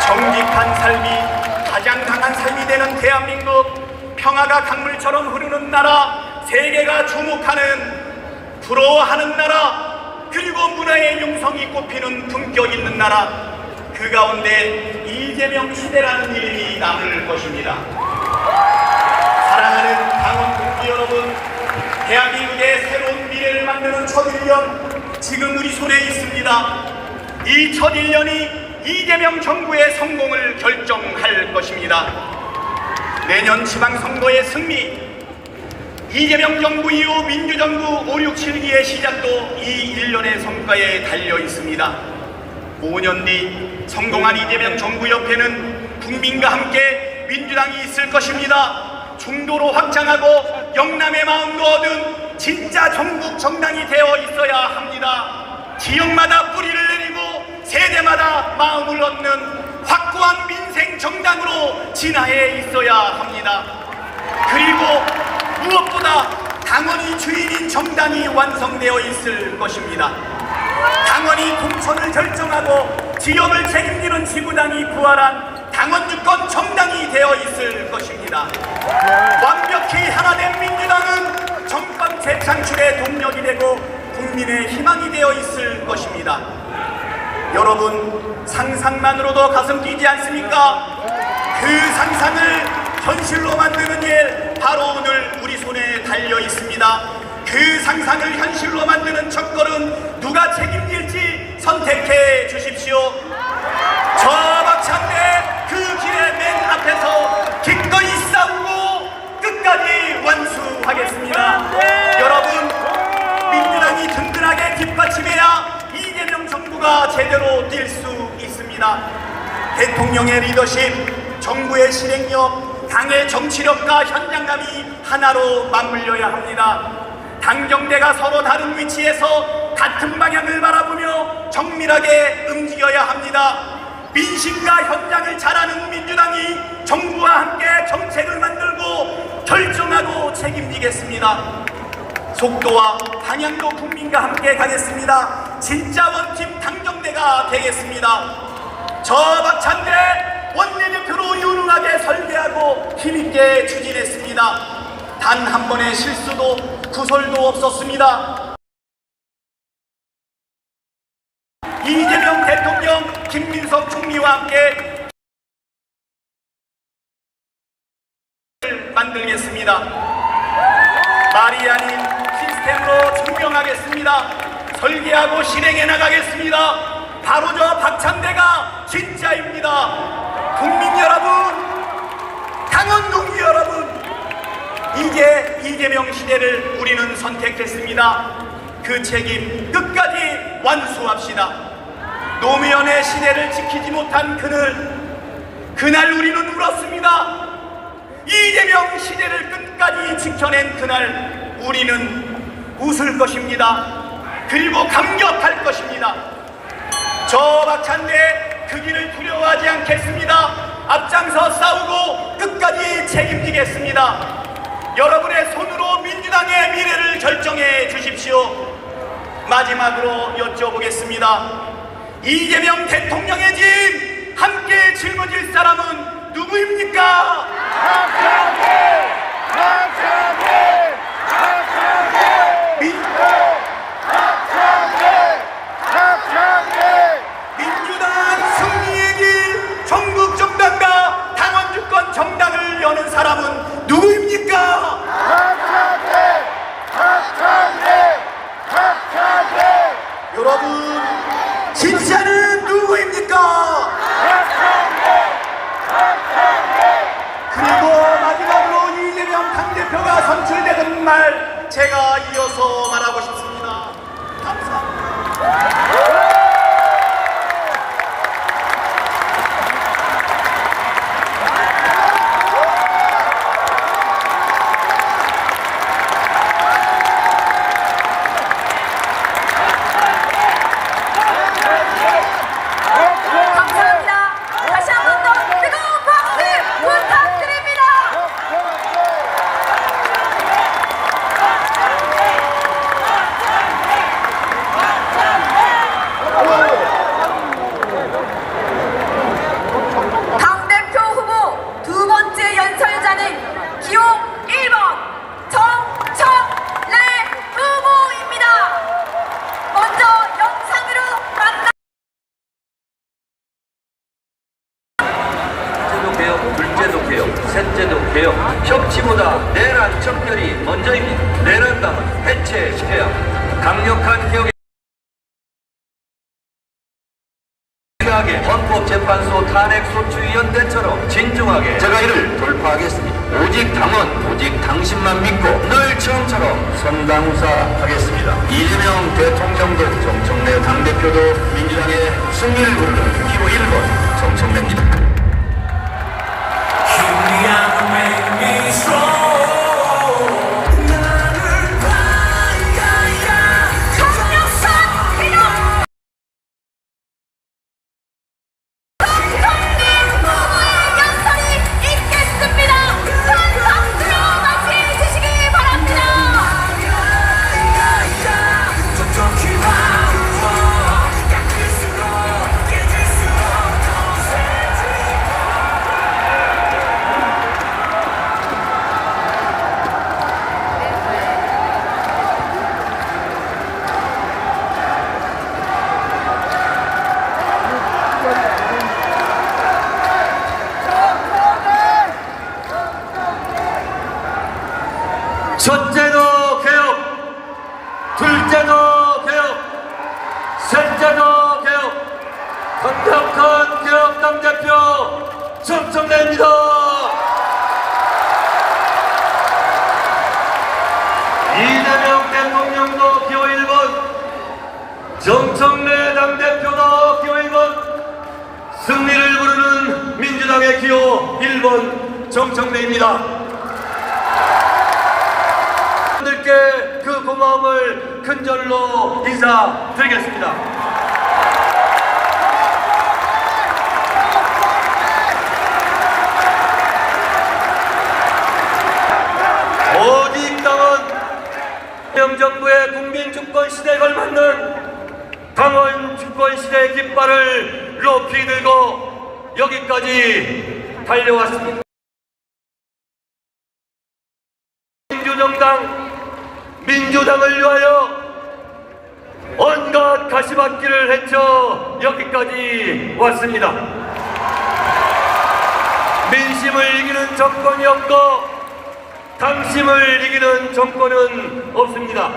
정직한 삶이 가장 강한 삶이 되는 대한민국, 평화가 강물처럼 흐르는 나라, 세계가 주목하는, 부러워하는 나라, 그리고 문화의 융성이 꼽히는 품격 있는 나라, 그 가운데 이재명 시대라는 이름이 남을 것입니다. 사랑하는 당원 동지 여러분, 대한민국의 새로운 미래를 만드는 첫 1년, 지금 우리 손에 있습니다. 이 첫 1년이 이재명 정부의 성공을 결정할 것입니다. 내년 지방선거의 승리, 이재명 정부 이후 민주정부 5, 6, 7기의 시작도 이 1년의 성과에 달려 있습니다. 5년 뒤 성공한 이재명 정부 옆에는 국민과 함께 민주당이 있을 것입니다. 중도로 확장하고 영남의 마음도 얻은 진짜 전국 정당이 되어 있어야 합니다. 지역마다 뿌리를 내리고 세대마다 마음을 얻는 확고한 민생 정당으로 진화해 있어야 합니다. 그리고 무엇보다 당원이 주인인 정당이 완성되어 있을 것입니다. 당원이 공천을 결정하고 지역을 책임지는 지구당이 부활한 당원주권 정당이 되어 있을 것입니다. 완벽히 하나된 민주당은 정권 재창출의 동력이 되고 국민의 희망이 되어 있을 것입니다. 여러분, 상상만으로도 가슴 뛰지 않습니까? 그 상상을 현실로 만드는 일, 바로 오늘 우리 손에 달려 있습니다. 그 상상을 현실로 만드는 첫걸음 누가 책임질지 선택해 주십시오. 저 박찬대 그 길의 맨 앞에서 기꺼이 싸우고 끝까지 완수하겠습니다. 여러분, 민주당이 든든하게 뒷받침해야 이재명 정부가 제대로 뛸 수 있습니다. 대통령의 리더십, 정부의 실행력, 당의 정치력과 현장감이 하나로 맞물려야 합니다. 당정대가 서로 다른 위치에서 같은 방향을 바라보며 정밀하게 움직여야 합니다. 민심과 현장을 잘 아는 민주당이 정부와 함께 정책을 만들고 결정하고 책임지겠습니다. 속도와 방향도 국민과 함께 가겠습니다. 진짜 원팀 당정대가 되겠습니다. 저 박찬대 원내대표로 유능하게 설계하고 힘있게 추진했습니다. 단 한 번의 실수도 구설도 없었습니다. 이재명 대통령, 김민석 총리와 함께 만들겠습니다. 말이 아닌 시스템으로 증명하겠습니다. 설계하고 실행해 나가겠습니다. 바로 저 박찬대가 진짜입니다. 국민 여러분, 당원 동지 여러분, 이제 이재명 시대를 우리는 선택했습니다. 그 책임 끝까지 완수합시다. 노무현의 시대를 지키지 못한 그날 우리는 울었습니다. 이재명 시대를 끝까지 지켜낸 그날 우리는 웃을 것입니다. 그리고 감격할 것입니다. 저 박찬대 그 길을 두려워하지 않겠습니다. 앞장서 싸우고 책임지겠습니다. 여러분의 손으로 민주당의 미래를 결정해 주십시오. 마지막으로 여쭤보겠습니다. 이재명 대통령의 짐 함께 짊어질 사람은 누구입니까? 민주당 승리의 길 전국 정당과 당원 주권 정당을 여는 사람은 누구입니까? 여러분, 진짜는 누구입니까? 그리고 마지막으로 이재명 당대표가 선출되던 날 제가 이어서 말하고 싶습니다. 감사합니다. 감사합니다. 다시 한 번 더 뜨거운 박수 부탁드립니다. 당대표 후보 두 번째 연설자는 기호 1번 정청래 후보입니다. 먼저 영상으로 만나 첫째도 개혁, 둘째도 개혁, 셋째도 개혁. 협치보다 내란 척결이 먼저입니다. 내란당은 해체시켜야 합니다. 강력한 개혁에 헌법재판소 탄핵소추위원회처럼 진중하게 제가 이를 돌파하겠습니다. 오직 당원, 오직 당신만 믿고 늘 처음처럼 선당우사하겠습니다. 이재명 대통령도 정청래 당대표도 민주당의 승리를 부르는 기호 1번 정청래입니다. 첫째도 개혁, 둘째도 개혁, 셋째도 개혁. 강력한 개혁 당대표 정청래입니다. 이재명 대통령도 기호 1번, 정청래 당대표도 기호 1번, 승리를 부르는 민주당의 기호 1번 정청래입니다. 분들께 그 고마움을 큰절로 인사드리겠습니다. 오직 당원, 명정부의 국민 주권 시대에 걸맞는 당원 주권 시대의 깃발을 높이 들고 여기까지 달려왔습니다. 민주당을 위하여 온갖 가시밭길을 헤쳐 여기까지 왔습니다. 민심을 이기는 정권이 없고 당심을 이기는 정권은 없습니다.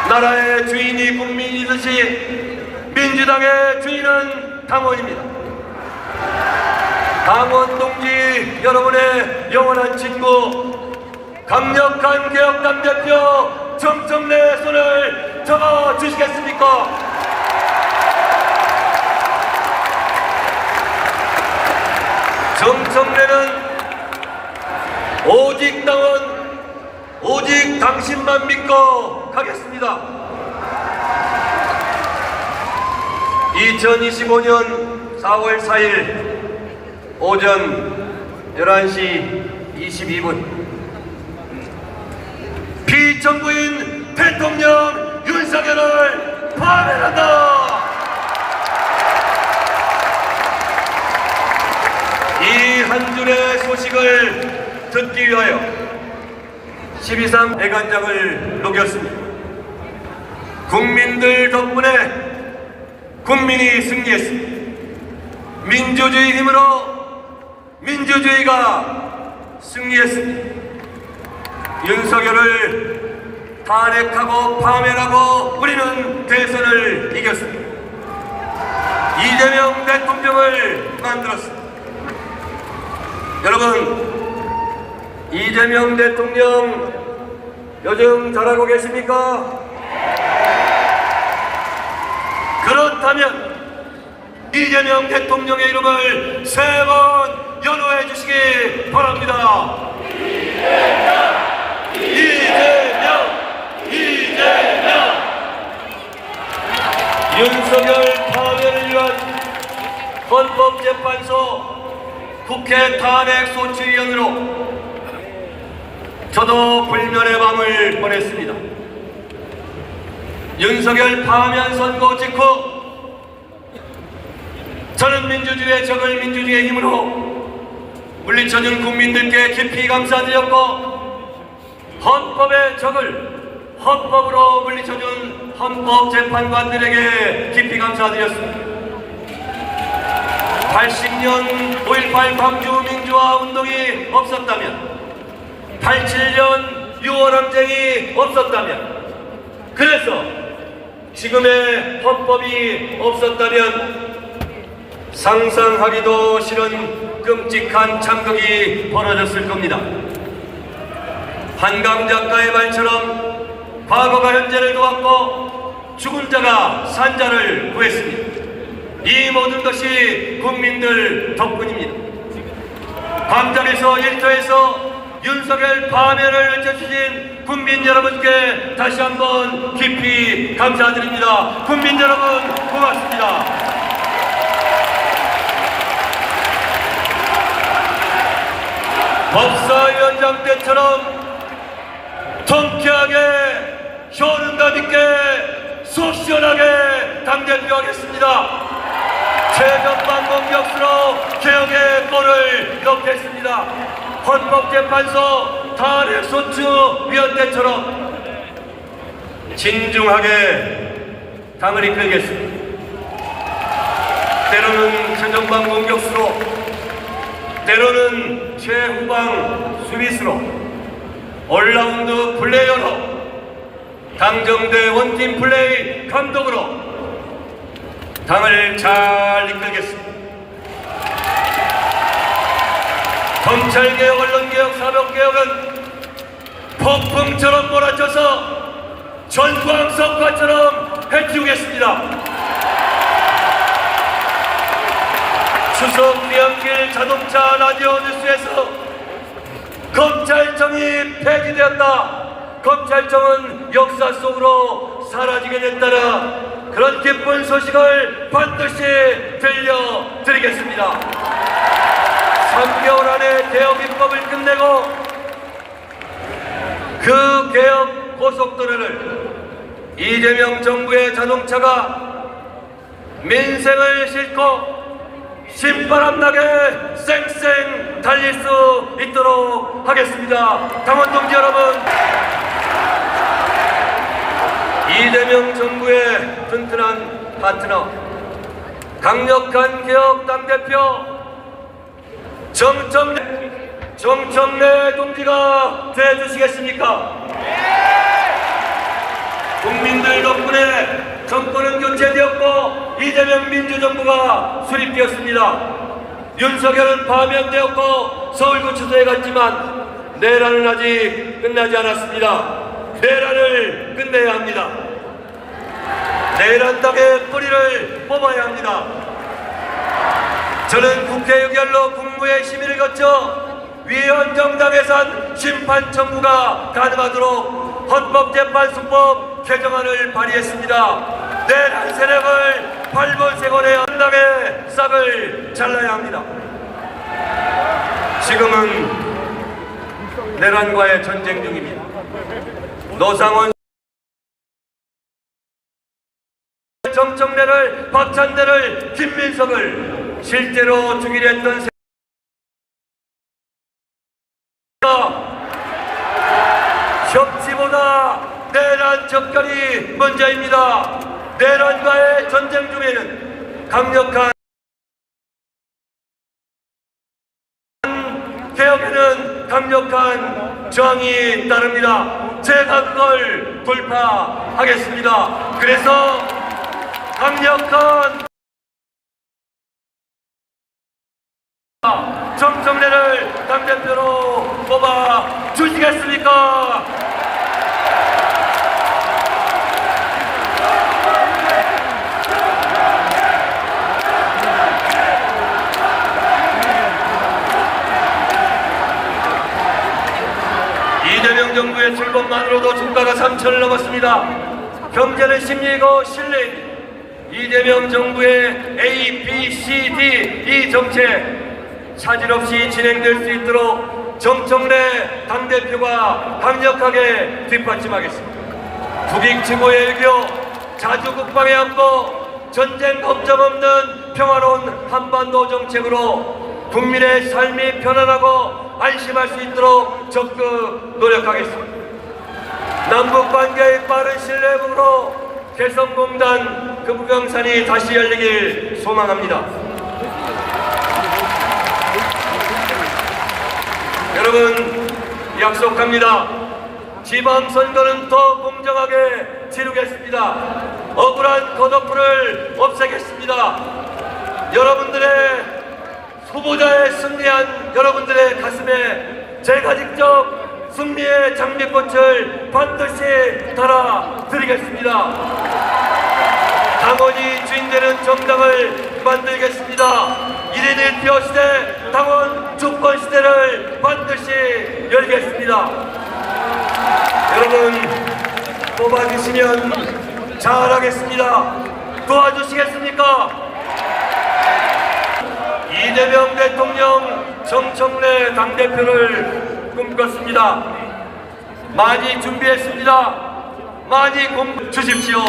나라의 주인이 국민이듯이 민주당의 주인은 당원입니다. 당원 동지 여러분의 영원한 친구, 강력한 개혁당 대표 정청래 손을 잡아주시겠습니까? 정청래는 오직 당원, 오직 당신만 믿고 가겠습니다. 2025년 4월 4일 오전 11시 22분 피정부인 대통령 윤석열을 파면한다. 이 한 줄의 소식을 듣기 위하여 12.3 애간장을 녹였습니다. 국민들 덕분에 국민이 승리했습니다. 민주주의 힘으로 민주주의가 승리했습니다. 윤석열을 탄핵하고 파면하고 우리는 대선을 이겼습니다. 이재명 대통령을 만들었습니다. 여러분, 이재명 대통령 요즘 잘하고 계십니까? 그렇다면 이재명 대통령의 이름을 3번 연호해 주시기 바랍니다. 이재명! 윤석열 파면을 위한 헌법재판소 국회 탄핵소추위원으로 저도 불면의 밤을 보냈습니다. 윤석열 파면 선고 직후 저는 민주주의의 적을 민주주의의 힘으로 물리쳐준 국민들께 깊이 감사드렸고, 헌법의 적을 헌법으로 물리쳐준 헌법재판관들에게 깊이 감사드렸습니다. 80년 5.18 광주 민주화 운동이 없었다면, 87년 6월 항쟁이 없었다면, 그래서 지금의 헌법이 없었다면 상상하기도 싫은 끔찍한 참극이 벌어졌을 겁니다. 한강 작가의 말처럼 과거가 현재를 도왔고 죽은 자가 산 자를 구했습니다. 이 모든 것이 국민들 덕분입니다. 광장에서 일터에서 윤석열 파면을 외쳐주신 국민 여러분께 다시 한번 깊이 감사드립니다. 국민 여러분 고맙습니다. 법사위원장 때처럼 통쾌하게 효능감 있게 속 시원하게 당대표하겠습니다. 최전방 공격수로 개혁의 골을 넣겠습니다. 헌법재판소 탄핵소추위원 때처럼 진중하게 당을 이끌겠습니다. 때로는 최전방 공격수로, 때로는 최후방 수비수로, 올라운드 플레이어로, 당정대 원팀 플레이 감독으로 당을 잘 이끌겠습니다. 검찰개혁, 언론개혁, 사법개혁은 폭풍처럼 몰아쳐서 전광석화처럼 해치우겠습니다. 추석 귀향길 자동차 라디오 뉴스에서 검찰청이 폐지되었다, 검찰청은 역사 속으로 사라지게 됐다라, 그런 기쁜 소식을 반드시 들려드리겠습니다. 3개월 안에 개혁 입법을 끝내고 그 개혁 고속도로를 이재명 정부의 자동차가 민생을 싣고 신바람나게 쌩쌩 달릴 수 있도록 하겠습니다. 당원 동지 여러분, 이재명 정부의 튼튼한 파트너, 강력한 개혁 당대표 정청래 동지가 되어주시겠습니까? 국민들 덕분에 정권은 교체되었고 이재명 민주정부가 수립되었습니다. 윤석열은 파면되었고 서울구치소에 갔지만 내란은 아직 끝나지 않았습니다. 내란을 끝내야 합니다. 내란당의 뿌리를 뽑아야 합니다. 저는 국회 의결로 국무회 심의를 거쳐 위헌정당 예산 심판 청구가 가능하도록 헌법재판소법 개정안을 발의했습니다. 내란 세력을 발본색원의 헌당의 싹을 잘라야 합니다. 지금은 내란과의 전쟁 중입니다. 노상원 정청래를, 박찬대를, 김민석을 실제로 죽이려 했던 협치보다 내란 접견이 먼저입니다. 내란과의 전쟁 중에는 강력한 개혁에는 강력한 저항이 따릅니다. 제가 그걸 돌파하겠습니다. 그래서 강력한 정청래를 당대표로 뽑아 주시겠습니까? 이재명 정부의 출범만으로도 주가가 3천을 넘었습니다. 경제는 심리이고 신뢰입니다. 이재명 정부의 A, B, C, D 이 정책 차질 없이 진행될 수 있도록 정청래 당대표가 강력하게 뒷받침하겠습니다. 국익지구의 일교, 자주국방의 안보, 전쟁 걱정 없는 평화로운 한반도 정책으로 국민의 삶이 편안하고 안심할 수 있도록 적극 노력하겠습니다. 남북관계의 빠른 신뢰 회복으로 개성공단 금강산이 다시 열리길 소망합니다. 여러분, 약속합니다. 지방선거는 더 공정하게 치르겠습니다. 억울한 컷오프를 없애겠습니다. 여러분들의 후보자에 승리한 여러분들의 가슴에 제가 직접 승리의 장미꽃을 반드시 달아드리겠습니다. 당원이 주인되는 정당을 만들겠습니다. 1인 1표 시대, 당원 주권 시대를 반드시 열겠습니다. 여러분, 뽑아주시면 잘하겠습니다. 도와주시겠습니까? 이재명 대통령, 정청래 당대표를 꿈꿨습니다. 많이 준비했습니다. 많이 공 주십시오.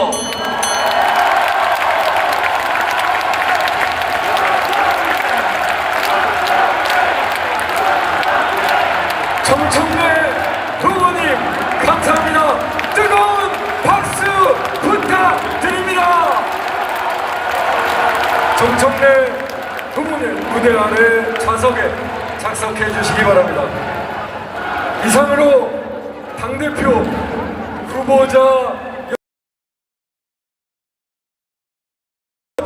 정청래 후보님 감사합니다. 뜨거운 박수 부탁드립니다. 정청래 후보님 무대 아래 좌석에 작성해 주시기 바랍니다. 이상으로 당대표 후보자